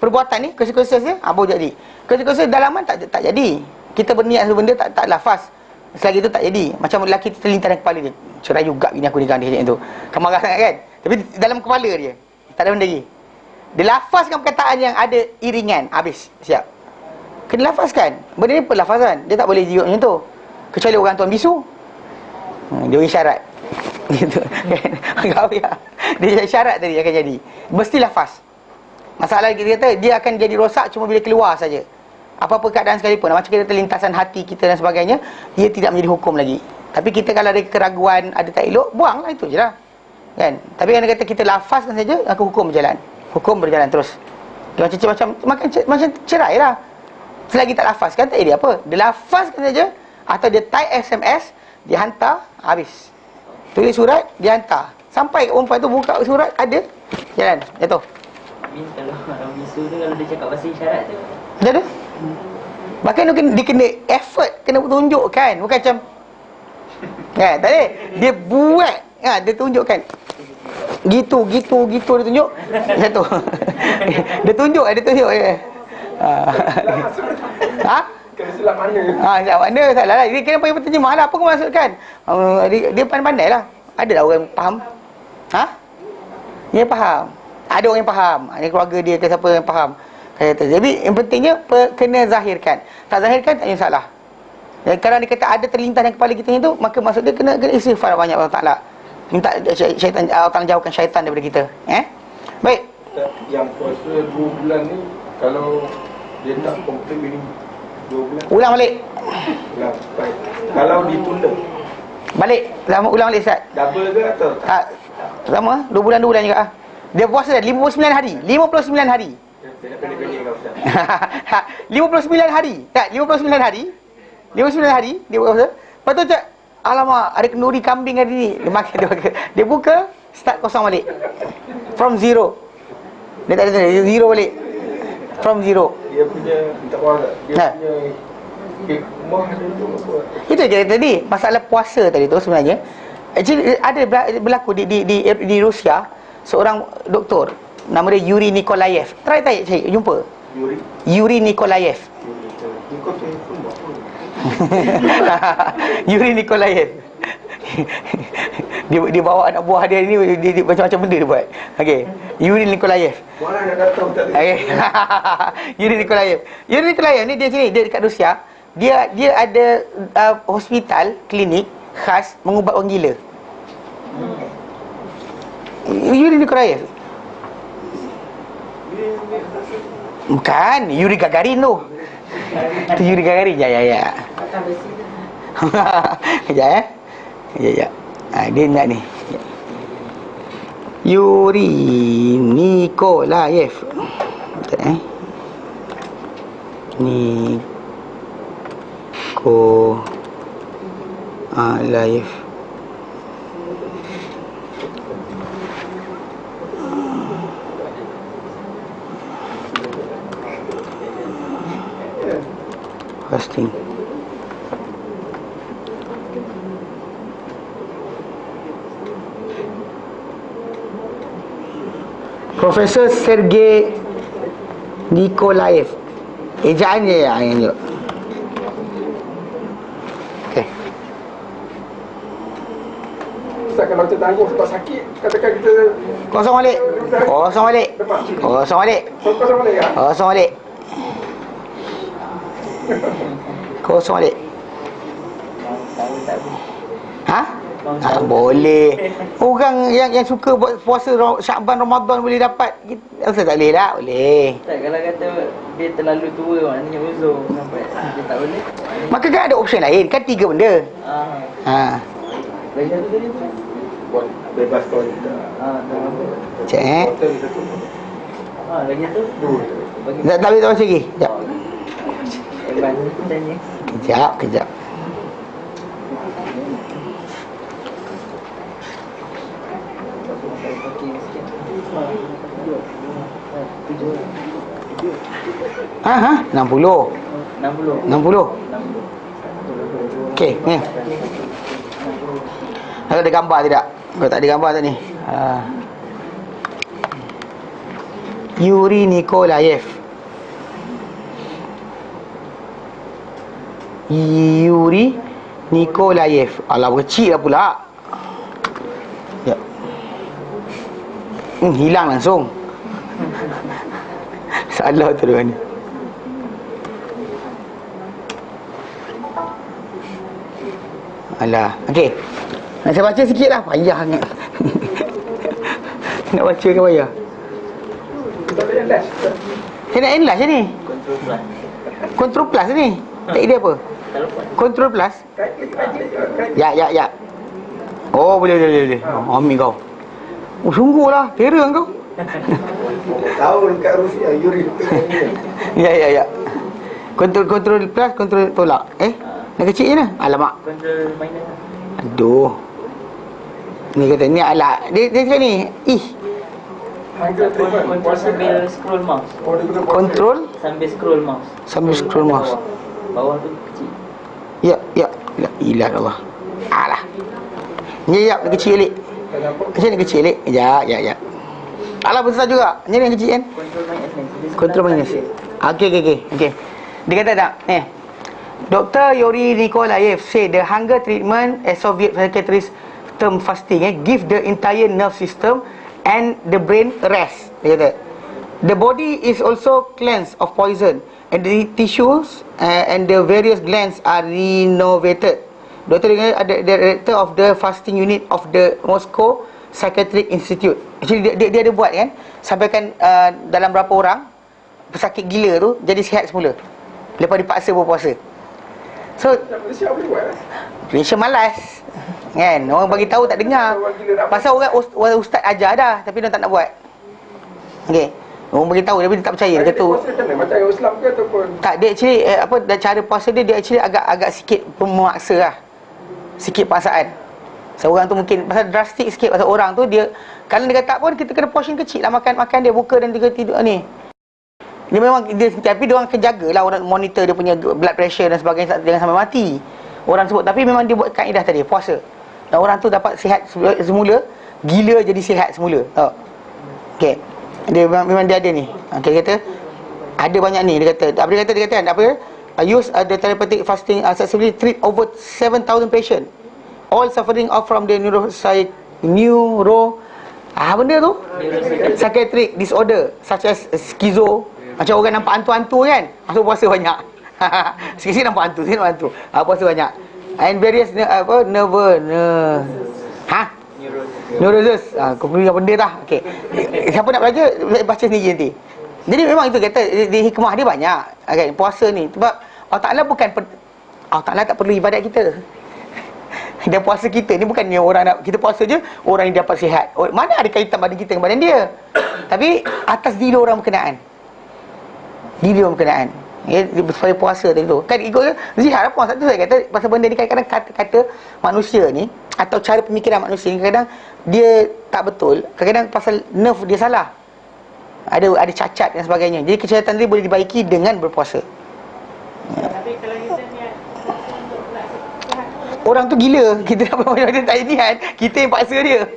Perbuatan ni konsekuensinya boleh jadi. Konsekuensi dalaman tak jadi. Kita berniat satu benda tak lafaz. Selagi itu tak jadi. Macam lelaki terlintas dalam kepala dia. Cerai juga bini aku nikah dia macam tu. Kau marah sangat kan? Tapi dalam kepala dia tak ada benda lagi. Dia lafazkan perkataan yang ada iringan. Habis. Siap. Kena lafazkan. Benda ni pelafazan. Dia tak boleh jiwa macam tu. Kecuali orang tuan bisu. Dia isyarat. Gitu. Dia isyarat tadi akan jadi. Mesti lafaz. Masalah kita kata dia akan jadi rosak cuma bila keluar saja. Apa-apa keadaan sekalipun, macam kita terlintasan hati kita dan sebagainya, ia tidak menjadi hukum lagi. Tapi kita kalau ada keraguan, ada tak elok, buanglah, itu je lah. Kan? Tapi kalau kata kita lafazkan saja, maka hukum berjalan. Hukum berjalan terus. Dia macam cerai lah. Selagi tak lafazkan, tak jadi apa. Dia lafazkan saja, atau dia type SMS, dia hantar, habis. Tulis surat, dia hantar. Sampai kat perempuan tu buka surat, ada, jalan, jatuh. Kalau orang bisu tu, kalau dia cakap bahasa isyarat tu, macam tu? Bahkan dia kena effort, kena tunjukkan. Bukan macam tak boleh. Dia buat, dia tunjukkan. Gitu dia tunjuk. Jatuh. Dia tunjuk. Kena silap mana? Silap mana, salah lah. Dia kena pakai penterjemah lah. Apa kau maksudkan? Dia pandai-pandai lah. Ada tak orang faham? Dia faham. Ada orang yang faham. Ada keluarga dia ke siapa yang faham. Jadi yang pentingnya kena zahirkan. Tak zahirkan tak ada salah. Dan kalau dia kata ada terlintas dalam kepala kita itu, maka maksud dia kena istighfar banyak Allah Taala. Minta syaitan, Allah Taala jauhkan syaitan daripada kita. Baik. Yang puasa 2 bulan ni, kalau dia tak komplain minum 2 bulan. Ulang balik. Baik. Kalau ditunda. Balik. Ulang balik Ustaz. Double ke atau tak? Sama 2 bulan 2 bulan juga. Dia puasa dah 59 hari. 59 hari. Dia pendek-pendek kau Ustaz. 59 hari. Tak, 59 hari. 59 hari dia puasa. Lepas tu cak, alamak, ada kenduri kambing hari ni. Dia makan, dia buka, start kosong balik. From zero. Dia tak ada zero balik. From zero. Dia punya minta maaf tak? Dia punya hikmah ada tu apa? Itu je tadi. Masalah puasa tadi tu sebenarnya. Actually ada berlaku di Rusia, seorang doktor nama dia Yuri Nikolaev. Try cari jumpa. Yuri Nikolaev. Yuri Nikolaev. dia bawa anak buah dia ni, dia macam-macam benda dia buat. Okey, Yuri Nikolaev. Mana nak datang tak? Okey. Yuri Nikolaev ni dia sini, dia dekat Rusia. Dia ada hospital, klinik khas mengubat orang gila. Yuri Nikolaev. Bukan, Yuri Gagarin tu. Itu Yuri Gagarin. Ya. Kejap Ya. Dia nak ni. Yuri Nikolaev. Nikolaev. Fasting. Profesor Sergei Nikolaev. Ejaan dia yang ni. Okey. tangguh sebab sakit. Katakan kita Kosong balik. Kosong balik. Kosong balik. kosong balik kan? Kosong balik. Kosong balik. Ha? Tak boleh. Orang yang suka buat puasa Syaban Ramadan boleh dapat. Kita tak boleh tak? Boleh. Tak, kalau kata dia terlalu tua maknanya uzur sampai dia tak boleh. Maka kan ada option lain. Kan 3 benda. Ha. Lagi satu tadi apa? Buat bebas kau ni. Cek. Lagi satu? Bagi Tak boleh tak baca lagi. Sekejap. bebas ni tanya. Kejap, kejap. Ha? 60. 60. Okey, ni. Ada gambar tidak? Kalau tak ada gambar tak ni? Yuri Nikolaev. Yuri Nikolaev. Alah, kecil dah pula. Ya. Hilang langsung. Salah tu ni. Alah, okey. Nak saya baca sikit lah. Payah sangat. Nak baca ke payah? Kita boleh enlas. Saya nak enlarge je ni. Control plus. Control plus ni. Tak dia apa? Tak lupa. Control plus. Kait. Ya. Oh, boleh. Ambil kau. Oh, sungguh lah. Terror kau. Tahun kat Rusia Yuri. Ya. Control plus, control tolak. Nak kecil je lah. Alamak. Control minus lah. Aduh. Ni kata ni alat. Dia cakap ni. Control sambil scroll mouse. Control Sambil scroll mouse. sambil scroll mouse. Bawah tu kecil. Ya. La ilah Allah. Alah. Ni ya, dia kecil balik. Macam ni kecil balik. Ya. Alah besar juga. Ni yang kecil kan? Control minus ni. Control minus. Okey. Dia kata tak? Dr. Yuri Nikolaev say the hunger treatment as Soviet psychiatrist term fasting give the entire nerve system and the brain rest. Dia kata the body is also cleansed of poison and the tissues and the various glands are renovated. Dr. Nikolaev, director of the fasting unit of the Moscow Psychiatric Institute. Actually dia ada buat kan, sampaikan dalam berapa orang pesakit gila tu jadi sihat semula lepas dipaksa berpuasa. So Malaysia malas kan, orang bagi tahu tak dengar. Pasal orang ustaz ajar dah tapi dia tak nak buat. Okey, orang bagi tahu tapi dia tak percaya. Dia kata macam Islam ke ataupun tak, dia actually cara puasa dia actually agak sikit memaksa lah. Sikit paksaan. Seorang tu mungkin pasal drastik sikit, pasal orang tu dia kalau dia kata pun kita kena portion kecil lah makan dia buka dan tidur ni. Dia memang dia, tapi dia orang akan jagalah, orang monitor dia punya blood pressure dan sebagainya, jangan sampai mati orang sebut. Tapi memang dia buat kaedah tadi puasa dan orang tu dapat sihat semula, gila jadi sihat semula. Tahu? Okey. Dia memang dia ada ni. Okey, kata ada banyak ni. Dia kata kan use the therapeutic fasting successfully treat over 7,000 patient all suffering from the benda tu psychiatric disorder such as schizo. Macam orang nampak hantu-hantu kan, masuk puasa banyak. Sikit-sikit nampak hantu, puasa banyak. And various neurosis. Kau punya benda dah. Okey. Siapa nak belajar baca sendiri nanti. Jadi memang itu kata di hikmah dia banyak. Okay, puasa ni sebab Allah Taala Allah Taala tak perlu ibadat kita. Dan puasa kita ni bukannya orang nak kita puasa je orang ni dapat sihat. Mana ada kaitan badan kita dengan badan dia. Tapi atas diri orang berkenaan. Ya, supaya puasa tadi tu. Kan ikut zihar apa satu saya kata pasal benda ni kadang-kadang kata manusia ni atau cara pemikiran manusia ni kadang-kadang dia tak betul. Kadang-kadang pasal nerve dia salah. Ada cacat dan sebagainya. Jadi kecacatan dia boleh dibaiki dengan berpuasa. Tapi kalau kita niat untuk nak sihat, Orang tu gila. Kita nak buat macam tak niat, kita yang paksa dia.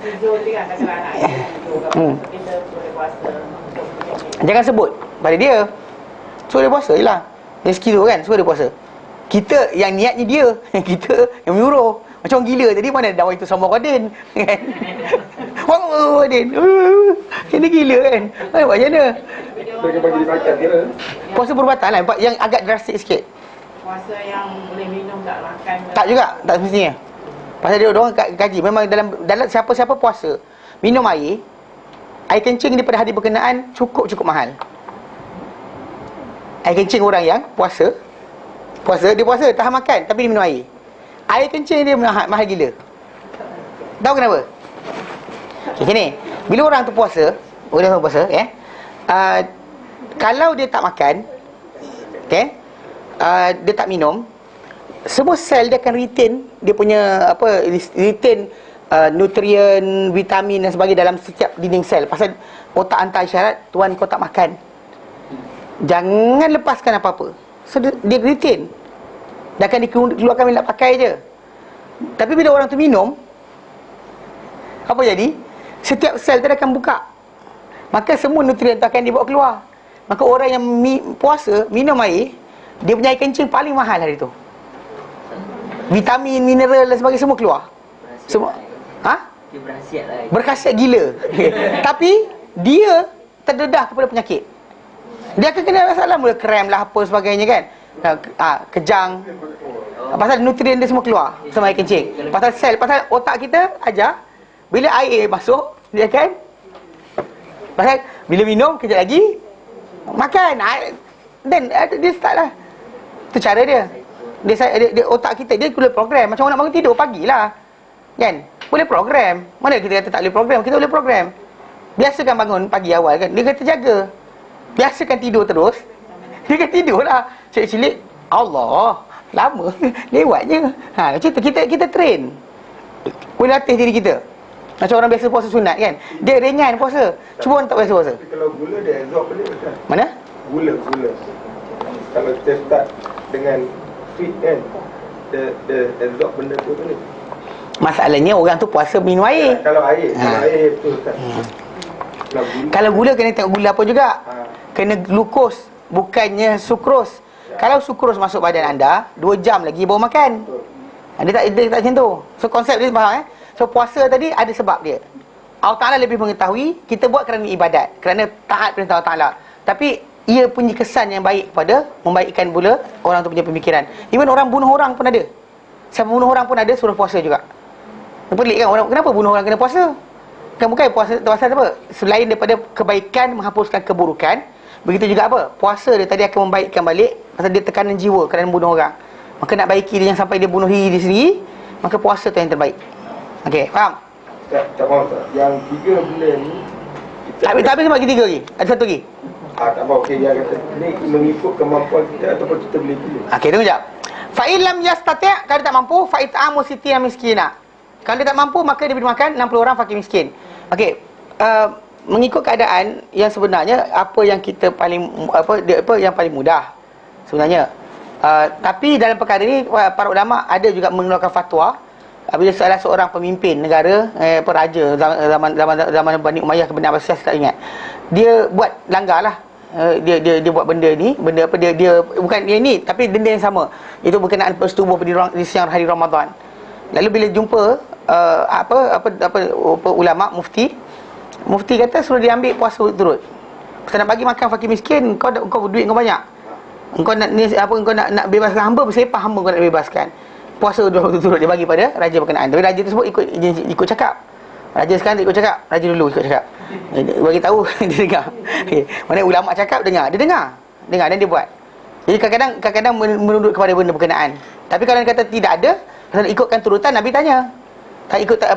macam zon dia kan, kata anak kita boleh puasa. Jangan sebut pada dia. Suruh dia puasa je lah. Dia skill kan, suruh dia puasa. Kita yang niatnya dia. Kita yang menyuruh. Macam orang gila tadi, mana dakwah itu sama Radin kan. Radin ini gila kan. Macam mana Mereka bagi dia makan kira. puasa berbatal lah, yang agak drastik sikit. Puasa yang boleh minum tak makan. Tak juga, tak semestinya. Pasal dia orang kaji, memang dalam siapa-siapa puasa minum air kencing daripada hari berkenaan cukup mahal. Air kencing orang yang puasa dia puasa tahan makan tapi dia minum air. Air kencing dia mahal gila. Tahu kenapa? Okay, ni bila orang tu puasa, kalau dia tak makan, dia tak minum, semua sel dia akan retain dia punya retain nutrien, vitamin dan sebagainya dalam setiap dinding sel. Pasal otak hantar isyarat, tuan kau tak makan, jangan lepaskan apa-apa. So dia retain, dia akan dikeluarkan bila nak pakai je. Tapi bila orang tu minum, apa jadi? Setiap sel tu akan buka, maka semua nutrien tu akan dibawa keluar. Maka orang yang puasa minum air, dia punya air kencing paling mahal hari tu. Vitamin, mineral dan sebagainya semua keluar. Semua. Dia berkhasiat lah. Berkhasiat gila. Tapi dia terdedah kepada penyakit. Dia akan kena masalah mula krem lah apa sebagainya kan. Kejang. Pasal nutrien dia semua keluar sama air kencing. Pasal otak kita ajar, bila air masuk dia kan, pasal bila minum kejap lagi makan, dan dia start lah. Itu cara dia. Dia otak kita dia boleh program. Macam orang nak bangun tidur pagi lah kan, boleh program. Mana kita kata tak boleh program? Kita boleh program. Biasakan bangun pagi awal kan. Dia kata jaga, biasakan tidur terus. Dia kata tidur lah cilik-cilik, Allah lama lewatnya. Macam tu kita train, boleh latih diri kita. Macam orang biasa puasa sunat kan, dia ringan puasa. Cuba orang tak biasa puasa. Tapi kalau gula dia absorb balik macam mana? Gula kalau kita start dengan sweet kan, dia absorb benda tu balik. Masalahnya orang tu puasa minum air. Kalau air betul kan. Kalau gula kena tengok gula apa juga. Kena glukos, bukannya sukros. Kalau sukros masuk badan anda 2 jam lagi baru makan. Dia tak macam tu. So konsep dia faham So puasa tadi ada sebab dia. Allah Ta'ala lebih mengetahui. Kita buat kerana ibadat, kerana taat perintah Allah Ta'ala. Tapi ia punya kesan yang baik kepada membaikkan pula orang tu punya pemikiran. Even orang bunuh orang pun ada. Siapa bunuh orang pun ada suruh puasa juga. Pelik kan orang, kenapa bunuh orang kena puasa? Kan bukan puasa pasal apa? Selain daripada kebaikan menghapuskan keburukan, begitu juga apa? Puasa dia tadi akan membaikkan balik pasal dia tekanan jiwa kerana bunuh orang. Maka nak baiki dia jangan sampai dia bunuh diri sendiri, maka puasa tu yang terbaik. Okey, faham? Tak faham tak? Yang 3 benda ni Tak habis sebab 3 lagi. Ada satu lagi. tak faham. Okey, yang kata ni mengikut kemampuan kita ataupun kita boleh pilih. Okey, tunggu jap. Fa illam yastati', kalau dia tak mampu, fa it'amu sittina miskina. Kalau dia tak mampu, maka dia beri makan 60 orang fakir miskin. Okey, mengikut keadaan yang sebenarnya apa yang kita paling yang paling mudah sebenarnya. Tapi dalam perkara ini para ulama ada juga mengeluarkan fatwa bila salah seorang pemimpin negara, peraja zaman Bani Umayyah ke Bani Abbasiyah, tak ingat. Dia buat langgar lah. Dia buat benda ni, benda apa dia bukan dia ni tapi benda yang sama. Itu berkenaan persetubuh di siang hari Ramadan. Lalu bila jumpa ulama mufti kata suruh dia ambil puasa turut. Pasal nak bagi makan fakir miskin, kau duit kau banyak. Engkau nak bebaskan hamba, bersepah hamba kau nak bebaskan. Puasa turut dia bagi pada raja berkenaan. Tapi raja tersebut ikut cakap. Raja sekarang tak ikut cakap, raja dulu ikut cakap. Bagi tahu dia dengar. Mana ulama cakap dia dengar dan dia buat. Jadi kadang-kadang menunduk kepada benda berkenaan. Tapi kalau dia kata tidak ada, pasal ikutkan turutan Nabi tanya.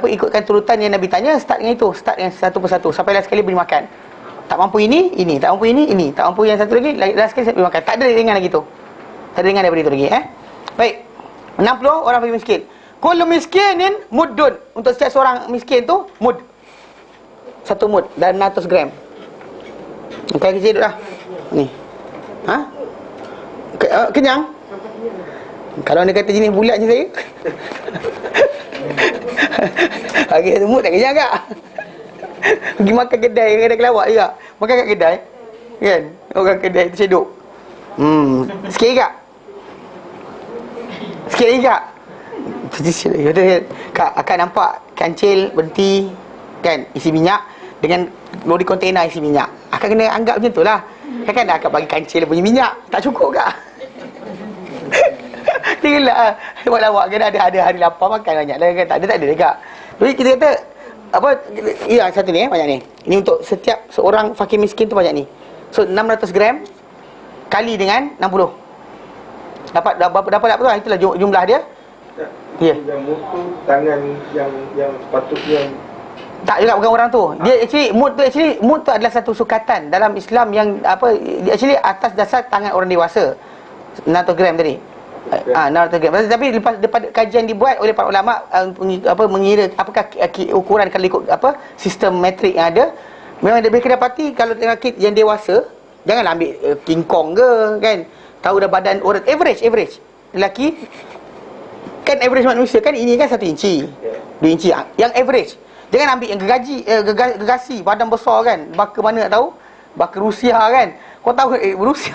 Ikutkan turutan yang Nabi tanya, start dengan itu, start dengan satu persatu sampai last sekali beri makan. Tak mampu ini, tak mampu ini, tak mampu yang satu lagi, last sekali beri makan. Tak ada ringan lagi tu. Tak ada ringan daripada itu lagi. Baik. 60 orang fakir miskin. Kullu miskinin muddun. Untuk setiap seorang miskin tu mud. 1 mud dan 100 gram. Kau kecil duduk lah. Ni. Kenyang? Kalau dia kata jenis bulat je saya. Okey, semut tak kenyang tak? Pergi makan kedai kelawak juga. Makan kat kedai kan? Orang kedai tercedok. Sikit lagi tak? Sikit lagi tak? akan nampak kancil berhenti kan, isi minyak dengan lori kontena isi minyak. Akan kena anggap macam tu lah. Kan akan bagi kancil punya minyak, tak cukup ke? Tinggallah buat lawak kan, ada hari lapar makan banyak lah kan. Tak ada dekat. Jadi kita kata apa, ya satu ni banyak ni. Ini untuk setiap seorang fakir miskin tu banyak ni. So 600 gram kali dengan 60. Dapat berapa? Itulah jumlah dia. Ya. Yang mutu tangan yang sepatutnya. Tak juga, bukan orang tu. Dia mood tu adalah satu sukatan dalam Islam yang apa, dia actually atas dasar tangan orang dewasa. 600 gram tadi. 600 gram. Tapi lepas daripada kajian dibuat oleh para ulama mengira apakah ukuran kalau ikut apa sistem metrik yang ada, memang mereka dapati kalau lelaki yang dewasa, janganlah ambil King Kong ke kan. Tahu dah badan orang average lelaki kan, average manusia kan ini kan 1 inci 2 inci yang average. Jangan ambil yang gegasi badan besar kan, baka mana nak tahu, baka Rusia kan. Kau tahu Rusia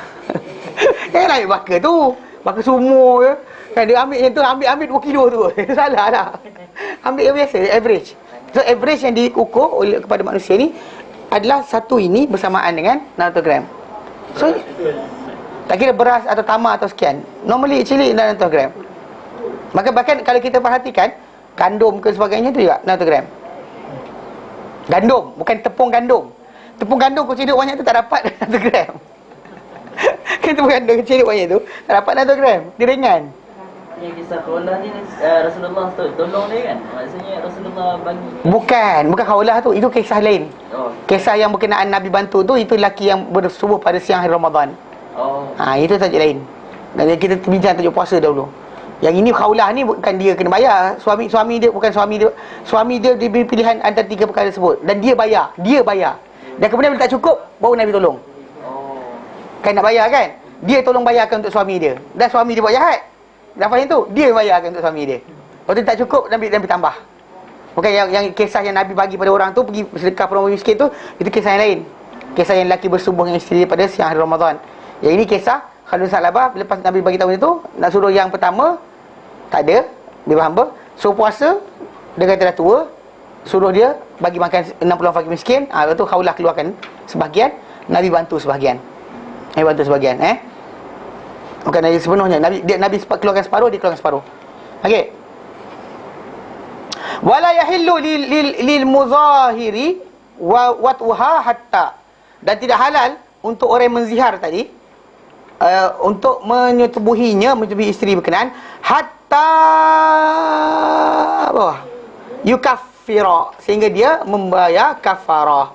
jangan ambil baka tu, baka sumo ke kan, dia ambil yang tu, ambil 2 kilo tu salah dah. Ambil yang biasa, average. So average yang diukur oleh kepada manusia ni adalah satu ini bersamaan dengan 600 gram. So tak kira beras atau tamar atau sekian, normally actually 600 gram. Maka bahkan kalau kita perhatikan gandum ke sebagainya tu juga 600 gram. Gandum, bukan tepung gandum. Tepung gandum kau cedok banyak tu tak dapat 600 gram. Kan tepung gandum kau cedok banyak tu tak dapat 600 gram. Dia ringan. Yang kisah kaulah ni Rasulullah tolong dia kan? Maksudnya Rasulullah bagi. Bukan kaulah tu, itu kisah lain. Oh. Kisah yang berkenaan Nabi bantu tu, itu lelaki yang bersubuh pada siang hari Ramadan. Oh. Itu tajuk lain. Dan kita bincang tajuk puasa dahulu. Yang ini khaulah ni bukan dia kena bayar. Suami dia bukan suami dia. Suami dia diberi pilihan antara 3 perkara tersebut dan dia bayar. Dan kemudian bila tak cukup, baru Nabi tolong. Oh. Kan nak bayar kan? Dia tolong bayarkan untuk suami dia. Dan suami dia buat jahat. Dah faham tu? Dia bayarkan untuk suami dia. Lepas tu tak cukup, Nabi tambah. Bukan yang kisah yang Nabi bagi pada orang tu, pergi sedekah pada orang miskin tu, itu kisah yang lain. Kisah yang lelaki bersubuh dengan isteri pada siang hari Ramadan. Yang ini kisah Khalid Salabah, lepas Nabi bagi tahu itu, nak suruh yang pertama tak ada, dia hamba. Suruh puasa, dia kata dah tua, suruh dia bagi makan 60 fakir miskin. Lepas tu Khaulah keluarkan sebahagian, Nabi bantu sebahagian. Bukan Nabi sepenuhnya. Nabi keluarkan separuh, dia keluarkan separuh. Okey. Wala yahillu lil muzahiri wa wat'uha hatta. Dan tidak halal untuk orang yang menzihar tadi untuk menyetubuhinya, menyetubuhi isteri berkenaan hatta yukaffira, sehingga dia membayar kafarah.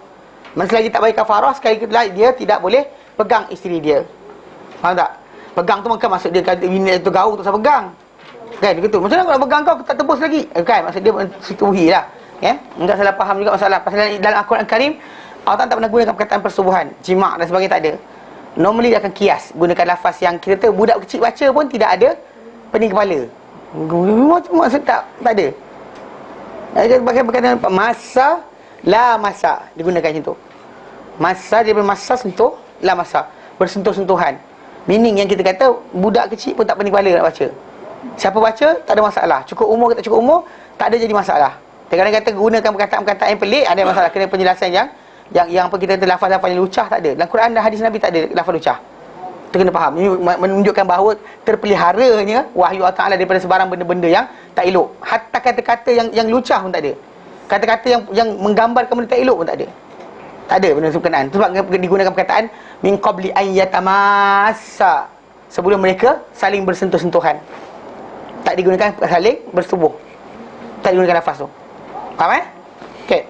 Selagi tak bayar kafarah, sekali lagi dia tidak boleh pegang isteri dia. Faham tak? Pegang tu bukan maksud dia kata bini tu gaul tu saya pegang. Kan begitu. Macam mana kalau pegang kau tak tebus lagi? Kan maksud dia menyetubuhi lah. Kan? Enggak salah faham juga masalah. Pasal dalam Al-Quran Karim Allah tak pernah gunakan perkataan persubuhan, jima' dan sebagainya, tak ada. Normally dia akan kias, gunakan lafaz yang kita tahu budak kecil baca pun tidak ada pening kepala. Maksud tak ada. Bagai berkata masa la masa digunakan macam tu. Masa dia bermasa sentuh, la masa bersentuh-sentuhan. Meaning yang kita kata budak kecil pun tak pening kepala nak baca. Siapa baca tak ada masalah. Cukup umur ke tak cukup umur tak ada jadi masalah. Kadang-kadang kata gunakan perkataan-perkataan yang pelik ada masalah, kena penjelasan yang apa kita kata lafaz-lafaz yang lucah tak ada. Dalam Quran dan hadis Nabi tak ada lafaz lucah. Itu kena faham. Ini menunjukkan bahawa terpeliharanya wahyu Allah Ta'ala daripada sebarang benda-benda yang tak elok. Hatta kata-kata yang lucah pun tak ada. Kata-kata yang menggambarkan benda tak elok pun tak ada. Tak ada benda berkenaan. Sebab digunakan perkataan min qabli an yatamassa, sebelum mereka saling bersentuh-sentuhan. Tak digunakan saling bersetubuh. Tak digunakan lafaz tu. Faham okey.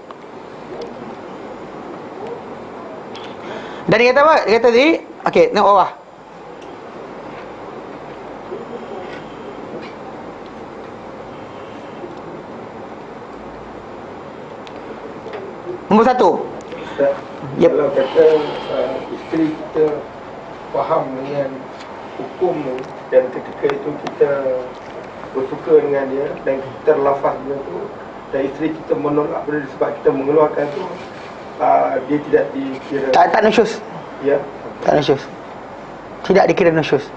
Dan dia kata apa? Dia kata tadi, okey, tengok bawah. Nombor 1. Yep. Kalau kata isteri kita faham dengan hukum tu, dan ketika itu kita bersuka dengan dia dan kita terlafaz dia tu, dan isteri kita menolak benda sebab kita mengeluarkan tu, dia tidak dikira tak nusyus. Ya. Tak nusyus. Tidak dikira nusyus.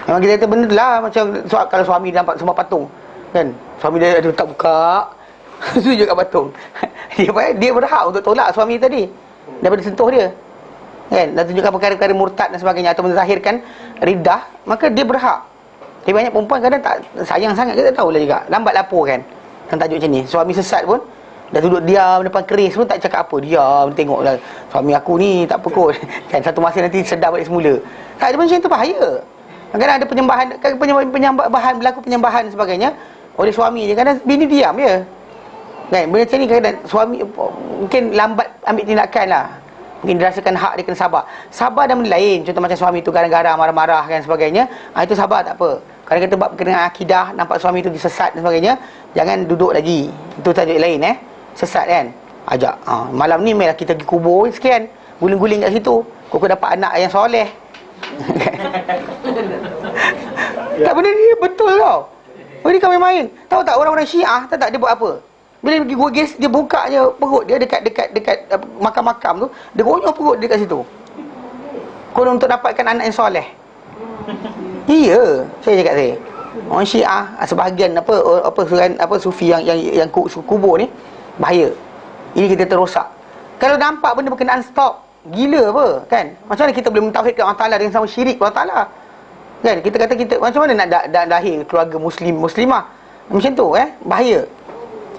Memang kita kata benda tu lah, macam kalau suami nampak semua patung, Kan? Suami dia ada tak buka. Sujud kat patung. Dia berhak untuk tolak suami tadi daripada sentuh dia. Kan? Dan tunjukkan perkara-perkara murtad dan sebagainya atau menzahirkan riddah, maka dia berhak. Tapi banyak perempuan kadang tak sayang sangat, kita tahulah juga. Lambat lapor kan. Kan tajuk macam ni. Suami sesat pun dah duduk diam depan keris pun tak cakap apa. Diam tengoklah suami aku ni tak apa kot. Kan satu masa nanti sedar balik semula. Tak ada macam tu, bahaya. Kadang-kadang ada penyembahan berlaku penyembahan dan sebagainya oleh suami dia. Kadang bini diam je. Kan benda macam ni kadang suami mungkin lambat ambil tindakan lah. Mungkin dirasakan hak dia kena sabar. Sabar dan benda lain. Contoh macam suami tu garang-garang, marah-marah kan sebagainya. Itu sabar tak apa. Kalau kita buat berkenaan akidah, nampak suami tu disesat dan sebagainya, jangan duduk lagi. Itu tajuk lain sesat kan. Ajak. Malam ni malah kita pergi kubur sekian. Guling-guling kat situ. Kau dapat anak yang soleh. Tak, benda ni betul tau. Ini kau main-main. Tahu tak orang-orang Syiah tak dia buat apa? Bila pergi gogis, dia buka je perut dia dekat makam-makam tu, dia gonyol perut dia kat situ. Kau untuk dapatkan anak yang soleh. Iya, saya cakap saya. Orang Syiah, sebahagian sufi yang kubur ni bahaya. Ini kita terosak. Kalau nampak benda berkenaan stop, gila apa kan? Macam mana kita boleh mentauhidkan Allah Taala dengan sama syirik Allah Taala? Kan kita kata macam mana nak lahir keluarga muslimah macam tu bahaya.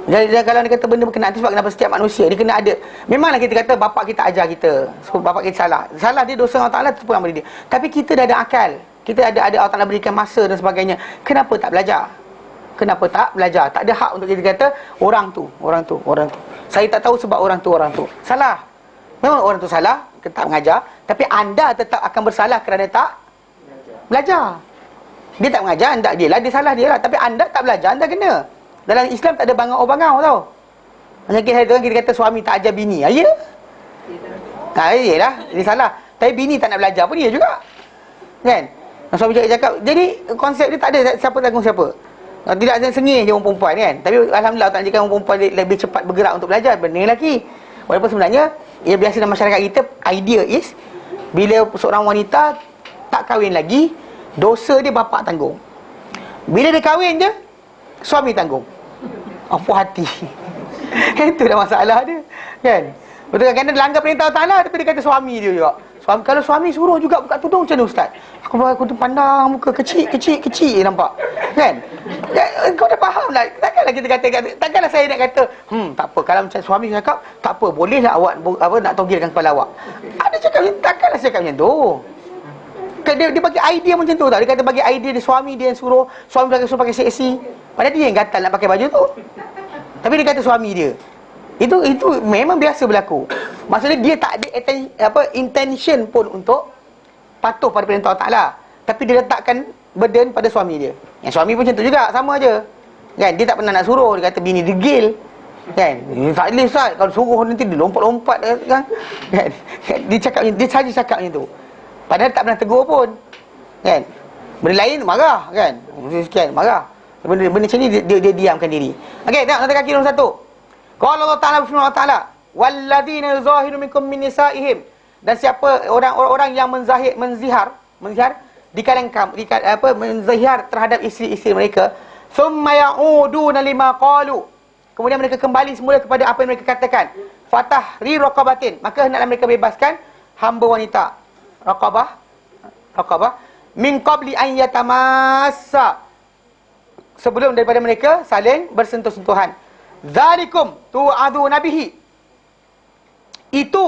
Jadi kalau dia kata benda berkenaan tu, sebab kenapa setiap manusia dia kena ada. Memanglah kita kata bapak kita ajar kita, so bapak kita salah dia, dosa Allah Taala tu pun diri dia. Tapi kita dah ada akal, kita ada Allah Taala berikan masa dan sebagainya. Kenapa tak belajar? Kenapa tak belajar? Tak ada hak untuk kita kata orang tu. Saya tak tahu sebab orang tu salah. Memang orang tu salah, kita tak mengajar, tapi anda tetap akan bersalah kerana tak belajar. Dia tak mengajar, anda dia salah dia lah. Tapi anda tak belajar, anda kena. Dalam Islam tak ada bangau-bangau tau. Macam kita kata suami tak ajar bini. Ya? Yelah, dia salah. Tapi bini tak nak belajar pun dia juga. Kan? Suami cakap. Jadi konsep dia tak ada siapa tanggung siapa. Tidak ada sengih je orang perempuan kan. Tapi alhamdulillah tak jadikan orang perempuan lebih cepat bergerak untuk belajar berbanding lelaki. Walaupun sebenarnya yang biasa dalam masyarakat kita, idea is bila seorang wanita tak kahwin lagi, dosa dia bapa tanggung. Bila dia kahwin je, suami tanggung. Apa hati. Itu dah masalah dia. Kan? Betul kan? Dia langgar perintah Allah, tapi dia kata suami dia juga. Kalau suami suruh juga buka tudung, macam mana ustaz? Aku tu pandang muka kecil nampak. Kan? Kau dah faham lah. Takkanlah kita kata, takkanlah saya nak kata, tak apa. Kalau macam suami cakap, tak apa, bolehlah awak nak togilkan kepala awak. Ada cakap, takkanlah saya cakap macam tu. Dia bagi idea macam tu tau. Dia kata bagi idea dia, suami dia yang suruh, suami dia suruh pakai seksi. Padahal dia yang gatal nak pakai baju tu. Tapi dia kata suami dia. Itu memang biasa berlaku. Maksudnya dia tak ada intention pun untuk patuh pada perintah Allah Taala. Tapi dia letakkan burden pada suami dia. Yang suami pun macam tu juga, sama aja. Kan? Dia tak pernah nak suruh, dia kata bini degil. Kan? Tak boleh Ustaz, kalau suruh nanti dia lompat-lompat kan? Dia saja cakap macam tu. Padahal tak pernah tegur pun. Kan? Benda lain marah kan? Sekian marah. Benda macam ni dia diamkan diri. Okey, tengok kata kaki nombor 1. Qala Allah Taala firman Allah Taala, "Walladzina yuzahiru minkum min nisaihim." Dan siapa orang-orang yang menzihar di kalangan menzihar terhadap isteri-isteri mereka, thumma ya'uduna lima qalu. Kemudian mereka kembali semula kepada apa yang mereka katakan. Fatahri raqabatin, maka hendaklah mereka bebaskan hamba wanita. Raqabah min qabli an yatamassa, sebelum daripada mereka saling bersentuh-sentuhan. Zalikum tu'aduna bihi, itu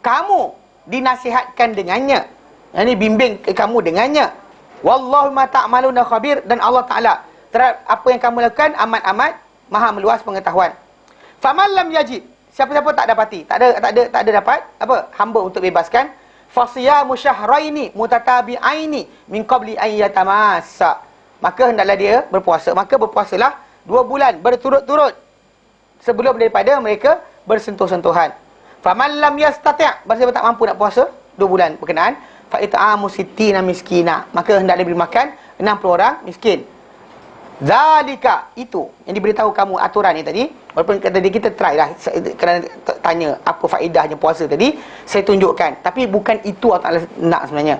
kamu dinasihatkan dengannya. Ini bimbing kamu dengannya. Wallahu ma ta'maluna khabir, dan Allah Taala terhadap apa yang kamu lakukan amat-amat maha meluas pengetahuan. Faman lam yajid, siapa-siapa tak dapati, tak ada dapat hamba untuk bebaskan, fasiyamu syahraini mutatabi'aini min qabli an yatamassa, maka hendaklah dia berpuasa. Maka berpuasalah 2 bulan berturut-turut sebelum daripada mereka bersentuh-sentuhan. Faman lam yastati', barang siapa tak mampu nak puasa 2 bulan berkenaan, fa it'amu sittina miskina, maka hendaklah diberi makan 60 orang miskin. Zalika, itu yang diberitahu kamu aturan ni tadi. Walaupun tadi kita try lah, kerana tanya apa faedahnya puasa tadi, saya tunjukkan. Tapi bukan itu Allah Ta'ala nak sebenarnya.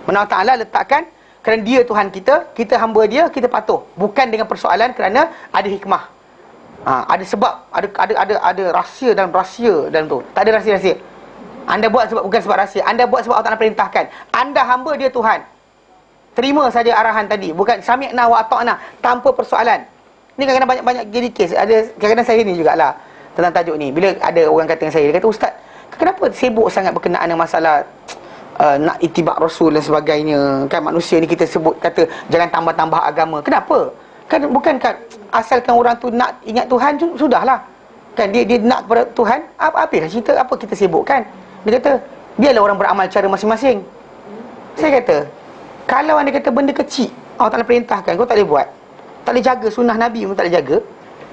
Allah Ta'ala letakkan kerana dia Tuhan kita, kita hamba dia, kita patuh. Bukan dengan persoalan kerana ada hikmah. Ada sebab, ada rahsia dalam tu. Tak ada rahsia-rahsia. Anda buat sebab bukan sebab rahsia. Anda buat sebab Allah Ta'ala perintahkan. Anda hamba dia Tuhan. Terima saja arahan tadi. Bukan sami'na wa ata'na, tanpa persoalan. Ni kadang-kadang banyak jadi kes. Ada kadang-kadang saya ni jugalah tentang tajuk ni. Bila ada orang kata dengan saya, dia kata, "Ustaz, kenapa sibuk sangat berkenaan dengan masalah nak itibak Rasul dan sebagainya? Kan manusia ni kita sebut kata jangan tambah-tambah agama. Kenapa? Kan bukankah asalkan orang tu nak ingat Tuhan, sudahlah. Kan dia nak kepada Tuhan, habislah cerita, apa kita sibukkan?" Dia kata, biarlah orang beramal cara masing-masing. Saya kata, kalau anda kata benda kecil Allah Ta'ala perintahkan, kau tak boleh buat, tak boleh jaga sunnah Nabi pun tak boleh jaga.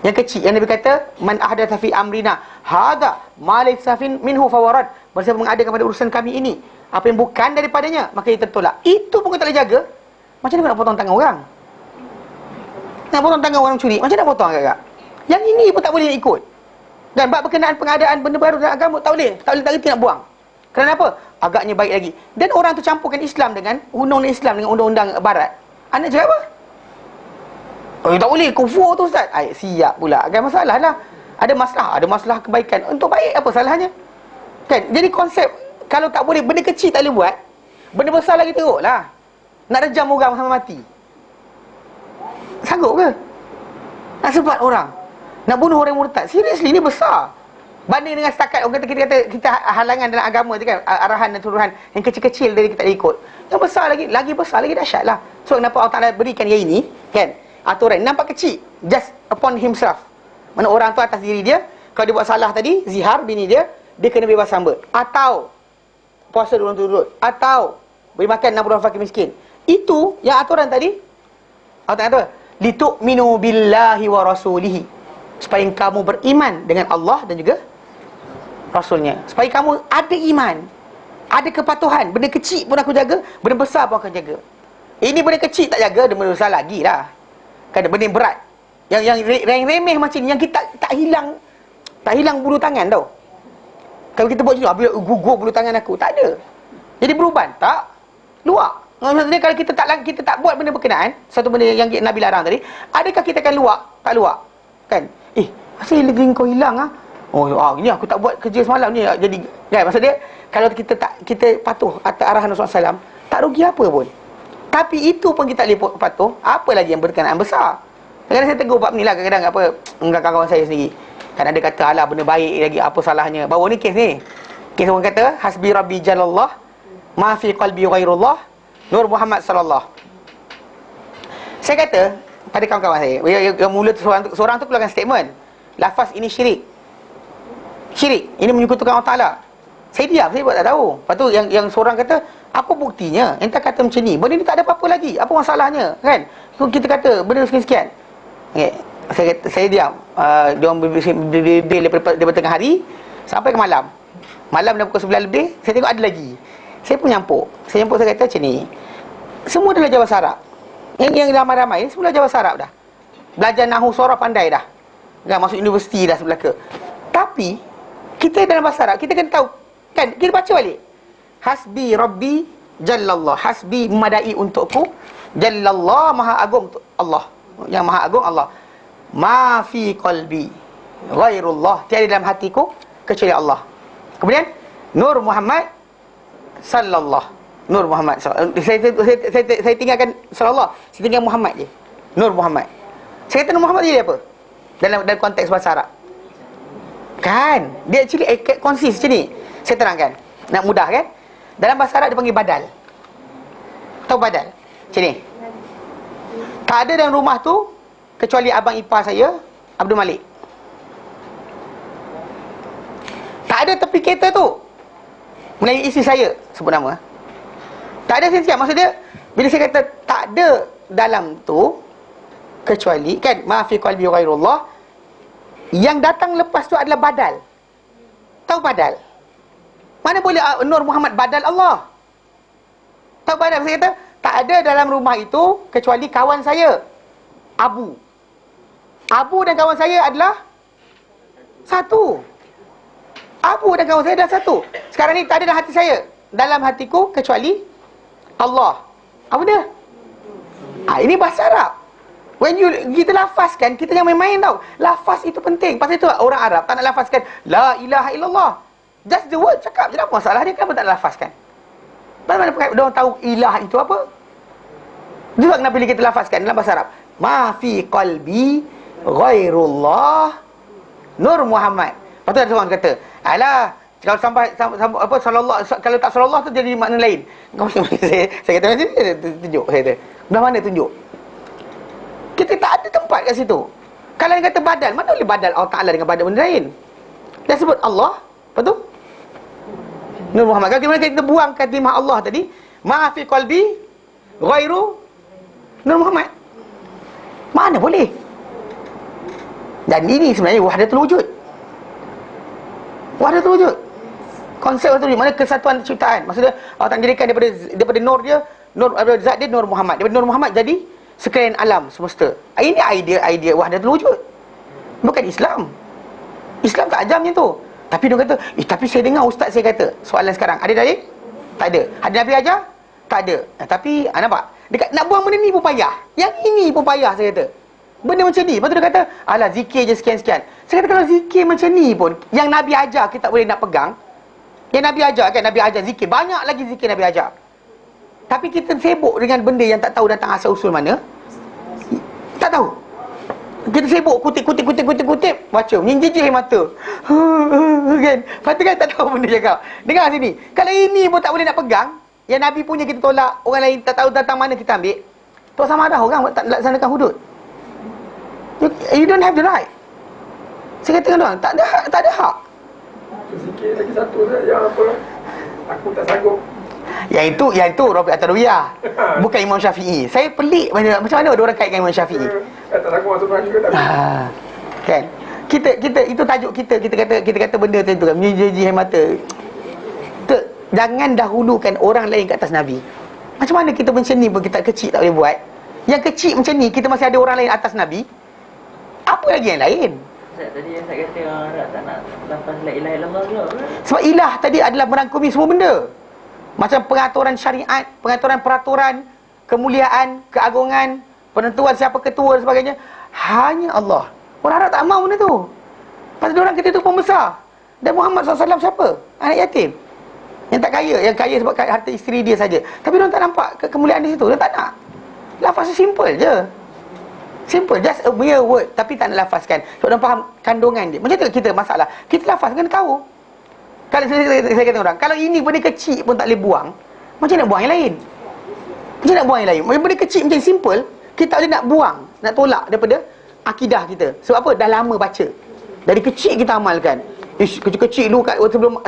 Yang kecil, yang Nabi kata, "Man ahdatha fi amrina hadha ma laysa minhu fawarad." Bersiapa mengadakan pada urusan kami ini apa yang bukan daripadanya, maka ia tertolak. Itu pun kau tak boleh jaga. Macam mana nak potong tangan orang? Nak potong tangan orang curi, macam mana nak potong agak-agak? Yang ini pun tak boleh ikut. Dan bab berkenaan pengadaan benda baru dalam agama, tak boleh tak reti nak buang. Kerana apa? Agaknya baik lagi. Dan orang tu campurkan Islam dengan undang-undang Islam dengan undang-undang barat. Anda cakap apa? Oh, tak boleh, kufur tu Ustaz. Siap pula. Kan masalah lah. Ada masalah kebaikan. Untuk baik, apa salahnya? Kan? Jadi konsep, kalau tak boleh, benda kecil tak boleh buat, benda besar lagi teruk lah. Nak rejam orang sampai mati, sanggup ke? Nak sebat orang, nak bunuh orang murtad, seriously, ni besar. Banding dengan setakat orang kata kita halangan dalam agama tu kan, arahan dan turuhan yang kecil-kecil dari kita ikut. Yang besar lagi besar lagi dahsyat lah. So kenapa Allah Ta'ala berikan yang ini kan, aturan nampak kecil, just upon himself. Mana orang tu atas diri dia, kalau dia buat salah tadi, zihar bini dia kena bebas hamba, atau puasa 2 bulan turut, atau beri makan 60 orang fakir miskin. Itu yang aturan tadi Allah Ta'ala kata, litu'minu billahi wa rasulihi, supaya kamu beriman dengan Allah dan juga Rasulnya. Supaya kamu ada iman, ada kepatuhan. Benda kecil pun aku jaga, benda besar pun aku jaga. Ini benda kecil tak jaga, benda besar lagi lah. Kan benda berat, yang remeh macam ni, yang kita tak hilang bulu tangan tau. Kalau kita buat macam tu, gugur bulu tangan aku, tak ada. Jadi beruban, tak luak. Maksudnya kalau kita tak buat benda berkenaan, satu benda yang Nabi larang tadi, adakah kita akan luak? Tak luak. Kan? Asal negeri kau hilang ah. Ini aku tak buat kerja semalam ni jadi. Kan? Maksud dia, kalau kita patuh atas arahan Rasulullah SAW, tak rugi apa pun. Tapi itu pun kita tak boleh patuh, apa lagi yang berkenaan besar. Kadang-kadang saya tegur bab ni lah, kadang-kadang apa, kawan-kawan saya sendiri. Kan ada kata, alah benda baik lagi, apa salahnya. Baru ni kes ni. Kes orang kata, hasbi rabbi jalallah, ma fi qalbi ghairullah, Nur Muhammad sallallahu. Saya kata pada kawan-kawan saya, yang mula seorang tu keluarkan statement, lafaz ini syirik. Ini menyekutukan Allah Ta'ala. Saya diam, saya buat tak tahu. Lepas tu yang seorang kata, apa buktinya? Entah kata macam ni, benda ni tak ada apa-apa lagi, apa masalahnya? Kan? So, kita kata benda sekian-sekian. Okay. Saya diam. Dia orang daripada tengah hari sampai ke malam. Malam dah pukul 9 lebih, saya tengok ada lagi. Saya pun nyampuk. Saya kata macam ni, semua dah belajar bahasa Arab. Yang ramai-ramai ni semua belajar bahasa Arab dah. Belajar nahu sorah pandai dah. Kan, masuk universiti dah sebelah ke. Tapi kita dalam bahasa Arab, kita kena tahu. Kan, kita baca balik. Hasbi Rabbi Jallallah. Hasbi memadai untukku. Jallallah, maha agung Allah. Yang maha agung Allah. Ma fi qalbi ghairullah. Tiada dalam hatiku kecuali Allah. Kemudian Nur Muhammad sallallahu. Nur Muhammad sallallahu. Saya tinggalkan sallallahu. Saya tinggal Muhammad je. Nur Muhammad. Saya kata Nur Muhammad jadi apa? Dalam konteks bahasa Arab. Kan? Dia actually konsis macam ni. Saya terangkan. Nak mudah kan? Dalam bahasa Arab dia panggil badal. Tahu badal? Macam ni. Tak ada dalam rumah tu kecuali abang ipar saya, Abdul Malik. Tak ada tepi kereta tu melayu isteri saya, sebut nama. Tak ada siap. Maksud dia, bila saya kata tak ada dalam tu kecuali, kan, ma fi qalbi ghairullah, yang datang lepas tu adalah badal. Tahu badal? Mana boleh Nur Muhammad badal Allah? Tahu badal? Saya kata tak ada dalam rumah itu kecuali kawan saya, Abu dan kawan saya adalah satu. Abu dan kawan saya adalah satu. Sekarang ni tak ada dalam hati saya, dalam hatiku kecuali Allah. Apa dia? Ini bahasa Arab. When kita lafazkan, kita jangan main-main tau. Lafaz itu penting. Pasal itu orang Arab tak nak lafazkan la ilaha illallah. Just the word, cakap je apa masalah dia, kenapa tak nak lafazkan? Bagaimana orang tahu ilah itu apa? Juga kenapa bila kita lafazkan dalam bahasa Arab, ma fi qalbi ghairullah Nur Muhammad. Lepas tu ada seorang kata, alah, kalau sampai apa sallallahu, kalau tak sallallahu tu jadi makna lain. Saya kata macam ni, tunjuk saya kata. Belah mana tunjuk? Kita tak ada tempat kat situ. Kalau dia kata badal, mana boleh badal Allah Ta'ala dengan badal benda lain? Dia sebut Allah, lepas tu Nur Muhammad. Kalau kita buang kalimah Allah tadi, ma fi qalbi ghairu Nur Muhammad, mana boleh? Dan ini sebenarnya wahdatul wujud. Wahdatul wujud. Konsep wahdatul wujud, mana kesatuan ciptaan. Maksudnya Allah tak jadikan daripada nur dia, nur zat dia Nur Muhammad. Daripada Nur Muhammad jadi sekalian alam semesta. Ini idea wahdatul wujud. Bukan Islam. Islam tak ajar macam tu. Tapi dia kata, tapi saya dengar ustaz saya kata. Soalan sekarang, ada dalil? Tak ada. Ada Nabi ajar? Tak ada. Tapi nampak? Dekat nak buang benda ni pun payah. Yang ini pun payah, saya kata. Benda macam ni. Lepas tu dia kata, alah zikir je sekian-sekian. Saya kata kalau zikir macam ni pun, yang Nabi ajar kita tak boleh nak pegang. Yang Nabi ajar kan, Nabi ajar zikir. Banyak lagi zikir Nabi ajar. Tapi kita sibuk dengan benda yang tak tahu datang asal usul mana. Tak tahu. Kita sibuk kutip, baca, menjijih mata. Kan? Lepas tu kan tak tahu benda cakap. Dengar sini. Kalau ini pun tak boleh nak pegang, yang Nabi punya kita tolak, orang lain tak tahu datang mana kita ambil. Tu sama ada orang tak laksanakan hudud. You don't have the right. Saya kata dengan orang, tak ada hak. Sikit lagi satu saja yang apa? Aku tak sanggup. Yang itu Rabi' At-Tarwiyah. Bukan Imam Syafi'i. Saya pelik macam mana ada orang kaitkan Imam Syafi'i. Tak sanggup masuk neraka juga tak. Kan? Kita itu tajuk kita kata benda macam tu kan, menjijih mata. Jangan dahulukan orang lain ke atas Nabi. Macam mana kita macam ni pun kita kecil tak boleh buat. Yang kecil macam ni kita masih ada orang lain atas Nabi. Apa lagi yang lain? Ustaz, tadi yang saya kata orang Arab tak nak lafaz la ilaha illallah pula. Sebab ilah tadi adalah merangkumi semua benda. Macam pengaturan syariat, pengaturan peraturan, kemuliaan, keagungan, penentuan siapa ketua dan sebagainya, hanya Allah. Orang Arab tak mahu benda tu. Pasal orang kata tu pembesar. Dan Muhammad SAW siapa? Anak yatim. Yang tak kaya, yang kaya sebab harta isteri dia saja. Tapi orang tak nampak kemuliaan di situ. Dia tak nak. Lafaz simple je. Simple, just a mere word. Tapi tak nak lafazkan. Sebab orang faham kandungan dia. Macam tu kita masalah. Kita lafaz kena tahu. Kalau saya kata orang, kalau ini benda kecil pun tak boleh buang, macam nak buang yang lain? Macam nak buang yang lain? Benda kecil macam simple, kita tak boleh nak buang, nak tolak daripada akidah kita. Sebab apa? Dah lama baca. Dari kecil kita amalkan. Kecil-kecil dulu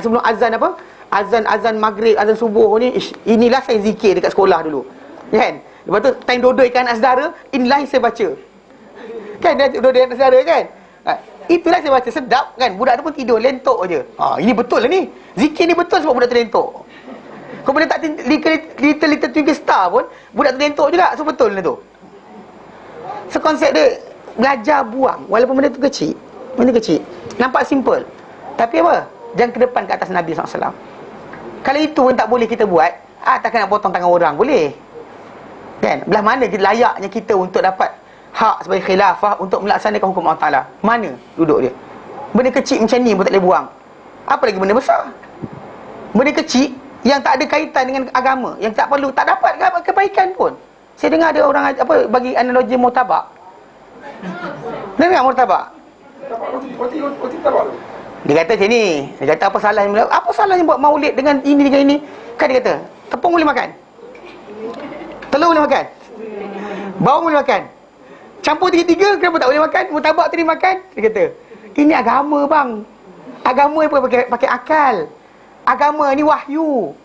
sebelum azan apa? Azan maghrib, azan subuh ni, inilah saya zikir dekat sekolah dulu. Kan? Lepas tu time dodoi kan anak saudara, inilah yang saya baca. Kan dia dodoi anak saudara kan? Itulah saya baca, sedap kan. Budak tu pun tidur, lentok je. Ini betul lah ni. Zikir ni betul sebab budak tu lentok. Kau boleh tak little twinkle star pun, budak tu lentok juga. So betul lah tu. So konsep dia belajar buang. Walaupun benda tu kecil. Benda kecil. Nampak simple. Tapi apa? Jangan ke depan ke atas Nabi SAW. Kalau itu pun tak boleh kita buat, takkan nak potong tangan orang. Boleh. Kan? Belah mana layaknya kita untuk dapat hak sebagai khilafah untuk melaksanakan hukum Allah Ta'ala? Mana duduk dia? Benda kecil macam ni pun tak boleh buang. Apa lagi benda besar? Benda kecil yang tak ada kaitan dengan agama, yang tak perlu, tak dapat kebaikan pun. Saya dengar ada orang bagi analogi murtabak. Dengar murtabak? Roti tabak tu. Dia kata macam ni. Dia kata apa salahnya? Apa salahnya buat maulid dengan ini dengan ini? Kan dia kata, tepung boleh makan, telur boleh makan, bawang boleh makan, campur tiga-tiga, kenapa tak boleh makan? Murtabak tadi makan. Dia kata, ini agama bang. Agama apa pakai akal. Agama ni wahyu.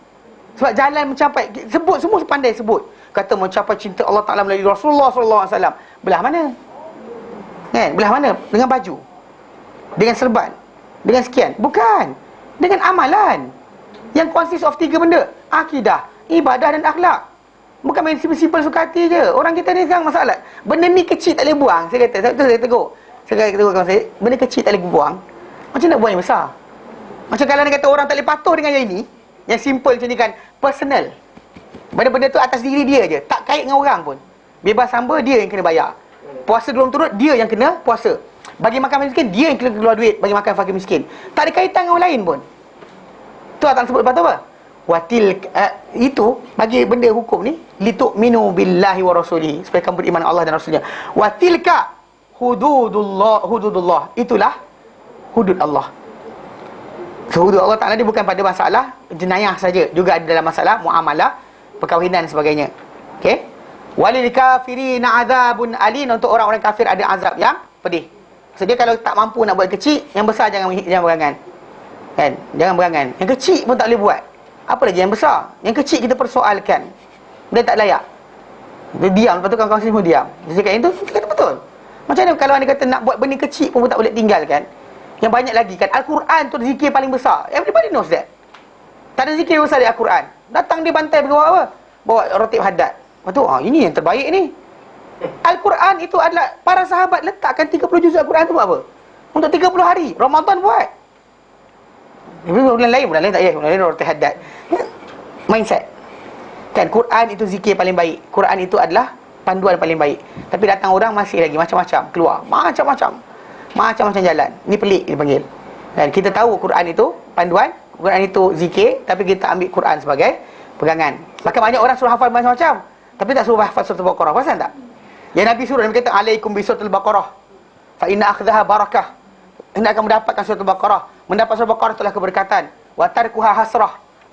Sebab jalan mencapai, sebut semua pandai sebut. Kata mencapai cinta Allah Ta'ala melalui Rasulullah SAW. Belah mana? Kan? Belah mana? Dengan baju, dengan serban, dengan sekian? Bukan. Dengan amalan yang consist of 3 benda. Akidah, ibadah dan akhlak. Bukan main simple suka hati je. Orang kita ni sekarang masalah, benda ni kecil tak boleh buang. Saya kata, saya tegur. Saya tegur kawan saya, benda kecil tak boleh buang, macam nak buang yang besar? Macam kalau dia kata orang tak boleh patuh dengan yang ini, yang simple macam ni kan, personal. Benda-benda tu atas diri dia je, tak kait dengan orang pun. Bebas hamba, dia yang kena bayar. Puasa belum turut, dia yang kena puasa. Bagi makan miskin, dia yang kena keluar duit bagi makan fakir miskin. Tak ada kaitan dengan orang lain pun. Tu Allah sebut lepas tu apa? Watil itu bagi benda hukum ni litu'minu billahi wa rasulihi, supaya kamu beriman Allah dan rasulnya. Watilka hududullah, itulah hudud Allah. So, hudud Allah Ta'ala ni bukan pada masalah jenayah saja, juga ada dalam masalah muamalah, perkahwinan dan sebagainya. Okey. Walil kafirina azabun alin, untuk orang-orang kafir ada azab yang pedih. So dia kalau tak mampu nak buat kecil, yang besar jangan berangan. Kan? Jangan berangan. Yang kecil pun tak boleh buat. Apa lagi yang besar? Yang kecil kita persoalkan. Dia tak layak. Dia diam, lepas tu kawan-kawan semua diam. Dia cakap yang tu, kita kata betul. Macam mana kalau anda kata nak buat benda kecil pun tak boleh tinggalkan? Yang banyak lagi kan, Al-Quran tu zikir paling besar. Everybody knows that. Tak ada zikir besar di Al-Quran. Datang dia bantai bawa apa? Bawa rotib haddad. Lepas tu, ini yang terbaik ni. Al-Quran itu adalah, para sahabat letakkan 30 juz Al-Quran tu buat apa? Untuk 30 hari. Ramadan buat. Bulan lain tak payah. Bulan lain rotib haddad. Mindset. Kan, Quran itu zikir paling baik. Quran itu adalah panduan paling baik. Tapi datang orang masih lagi macam-macam keluar. Macam-macam jalan. Ni pelik dia panggil. Dan kita tahu Quran itu panduan, Quran itu zikir, tapi kita ambil Quran sebagai pegangan. Bahkan banyak orang suruh hafal macam-macam, tapi tak suruh hafal surah Al-Baqarah. Pasal tak? Yang Nabi suruh, Nabi kata alaikum bi surah Al-Baqarah fa inna akhdaha barakah. Hendak akan mendapatkan surah Al-Baqarah. Mendapat surah Al-Baqarah itu adalah keberkatan. Wa tarkuha hasrah.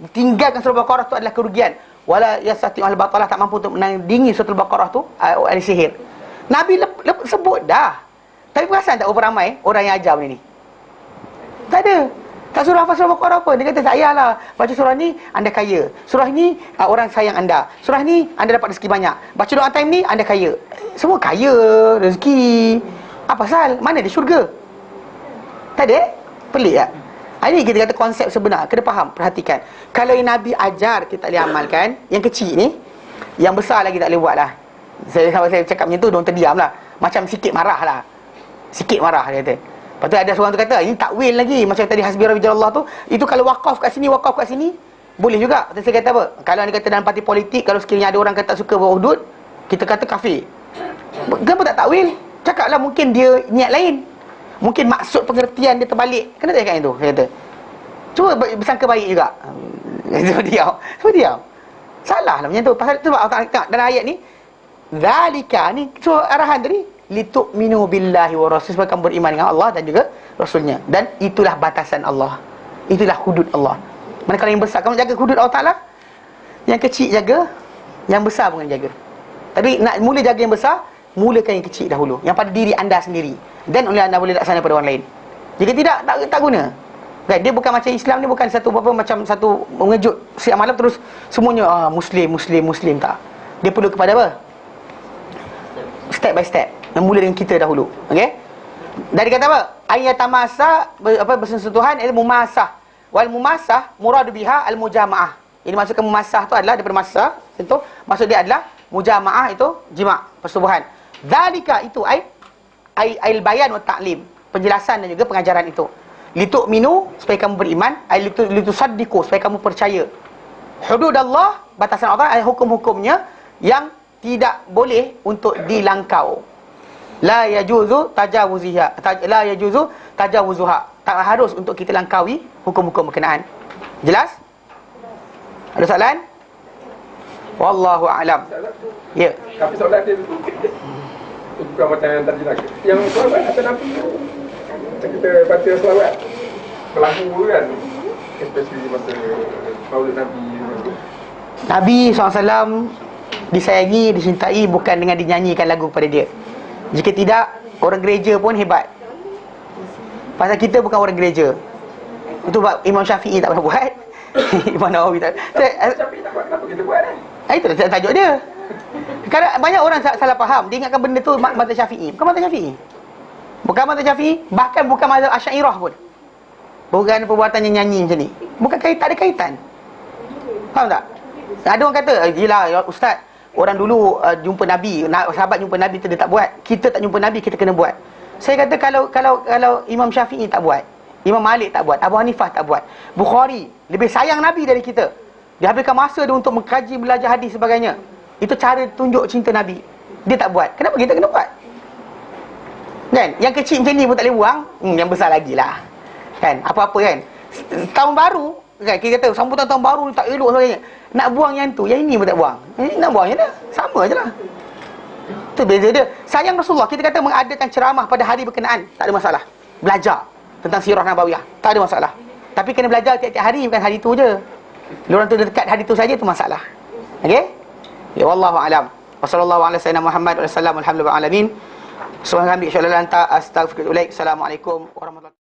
Tinggalkan surah Al-Baqarah itu adalah kerugian. Wala yastati al-batalah, tak mampu untuk menandingi surah Al-Baqarah tu ahli sihir. Nabi sebut dah. Tapi perasan tak berapa ramai orang yang ajar benda ni? Tak ada. Tak suruh hafal surah Al-Baqarah apa. Dia kata tak payahlah, baca surah ni anda kaya. Surah ni orang sayang anda. Surah ni anda dapat rezeki banyak. Baca doa time ni anda kaya. Semua kaya, rezeki. Apa pasal? Mana di syurga? Tak ada? Pelik tak? Ini kita kata konsep sebenar. Kena faham, perhatikan. Kalau yang Nabi ajar kita tak boleh amalkan, yang kecil ni, yang besar lagi tak boleh buat lah. Saya cakap macam tu, diorang terdiam lah. Macam sikit marah lah. Sikit marah dia kata. Lepas tu ada seorang tu kata, ini takwil lagi. Macam tadi hasbi rabbil tu, itu kalau wakaf kat sini, boleh juga. Lepas saya kata apa? Kalau anda kata dalam parti politik, kalau sekiranya ada orang kata tak suka berhudud, kita kata kafir. Kenapa tak takwil? Cakaplah mungkin dia niat lain. Mungkin maksud pengertian dia terbalik. Kenapa tak cakap yang tu? Saya kata, cuba bersangka baik juga. Semua diam. Salah lah macam tu. Pasal tu dalam ayat ni, zalika ni, so arahan tadi, litu'minu billahi wa rasul, supaya kamu beriman dengan Allah dan juga Rasulnya. Dan itulah batasan Allah, itulah hudud Allah. Manakala yang besar, kamu jaga hudud Allah Ta'ala, yang kecil jaga, yang besar pun jaga. Tapi nak mula jaga yang besar, mulakan yang kecil dahulu, yang pada diri anda sendiri. Dan oleh anda boleh laksana pada orang lain. Jika tidak, tak guna. Kan? Dia bukan macam Islam ni, bukan satu macam satu mengejut siang malam terus semuanya Muslim, tak. Dia perlu kepada apa? Step by step. Yang mula dengan kita dahulu. Okey? Dari kata apa? Ayatamasa, bersentuhan, itu mumasah. Wal mumasah muradu biha al mujamaah. Ini maksudkan mumasah tu adalah daripada masa sentuh. Maksud dia adalah mujamaah itu jima', persetubuhan. Zalika itu al bayan wa ta'lim, penjelasan dan juga pengajaran itu. Litu'minu, supaya kamu beriman, litusaddiqu, supaya kamu percaya. Hududallah, batasan Allah, hukum-hukumnya yang tidak boleh untuk dilangkau. La yajuzu tajawuziha, la yajuzu tajawuzuha. Tak harus untuk kita langkaui hukum-hukum berkenaan. Jelas? Ada soalan? Wallahu a'lam. Ya. Tapi soalan dia bukan macam yang tadi lagi. Yang soalan atas Nabi kita baca selawat berlaku kan, especially masa Maulid Nabi. Nabi SAW disayangi, dicintai bukan dengan dinyanyikan lagu kepada dia. Jika tidak, orang gereja pun hebat. Pasal kita bukan orang gereja. Itu Imam Syafi'i tak pernah buat. Imam Nawawi tak. Syafi'i tak buat, kenapa kita buat Itu dah tajuk dia. Kadang banyak orang salah faham. Dia ingatkan benda tu mazhab Syafi'i. Bukan mazhab Syafi'i. Bukan mazhab Syafi'i, bahkan bukan mazhab Asy'ariyah pun. Bukan perbuatan yang nyanyi macam ni. Bukan tak ada kaitan. Faham tak? Ada orang kata, gila ya ustaz, orang dulu jumpa Nabi, sahabat jumpa Nabi tu dia tak buat. Kita tak jumpa Nabi, kita kena buat. Saya kata kalau Imam Syafi'i tak buat, Imam Malik tak buat, Abu Hanifah tak buat, Bukhari lebih sayang Nabi dari kita. Dia habiskan masa dia untuk mengkaji, belajar hadis sebagainya. Itu cara tunjuk cinta Nabi. dia tak buat. Kenapa kita kena buat? Kan? Yang kecil macam ni pun tak boleh buang, yang besar lagi lah. Kan? Apa-apa kan? Tahun baru, kan? Kita kata sambutan tahun baru tak elok sebagainya. Nak buang yang tu, yang ini pun tak buang. Nak buang je dah. Sama je lah. Itu beza dia. Sayang Rasulullah, kita kata mengadakan ceramah pada hari berkenaan, tak ada masalah. Belajar tentang sirah nabawiyah, tak ada masalah. Tapi kena belajar tiap-tiap hari, bukan hari tu je. Diorang tu dekat hari tu saja, tu masalah. Okey? Ya wallahu alam. Wassallallahu ala sayyidina Muhammad wa sallam alhamdulillah alamin. Subhanallah, astaghfiruka wa atubu ilaik. Assalamualaikum warahmatullahi wabarakatuh.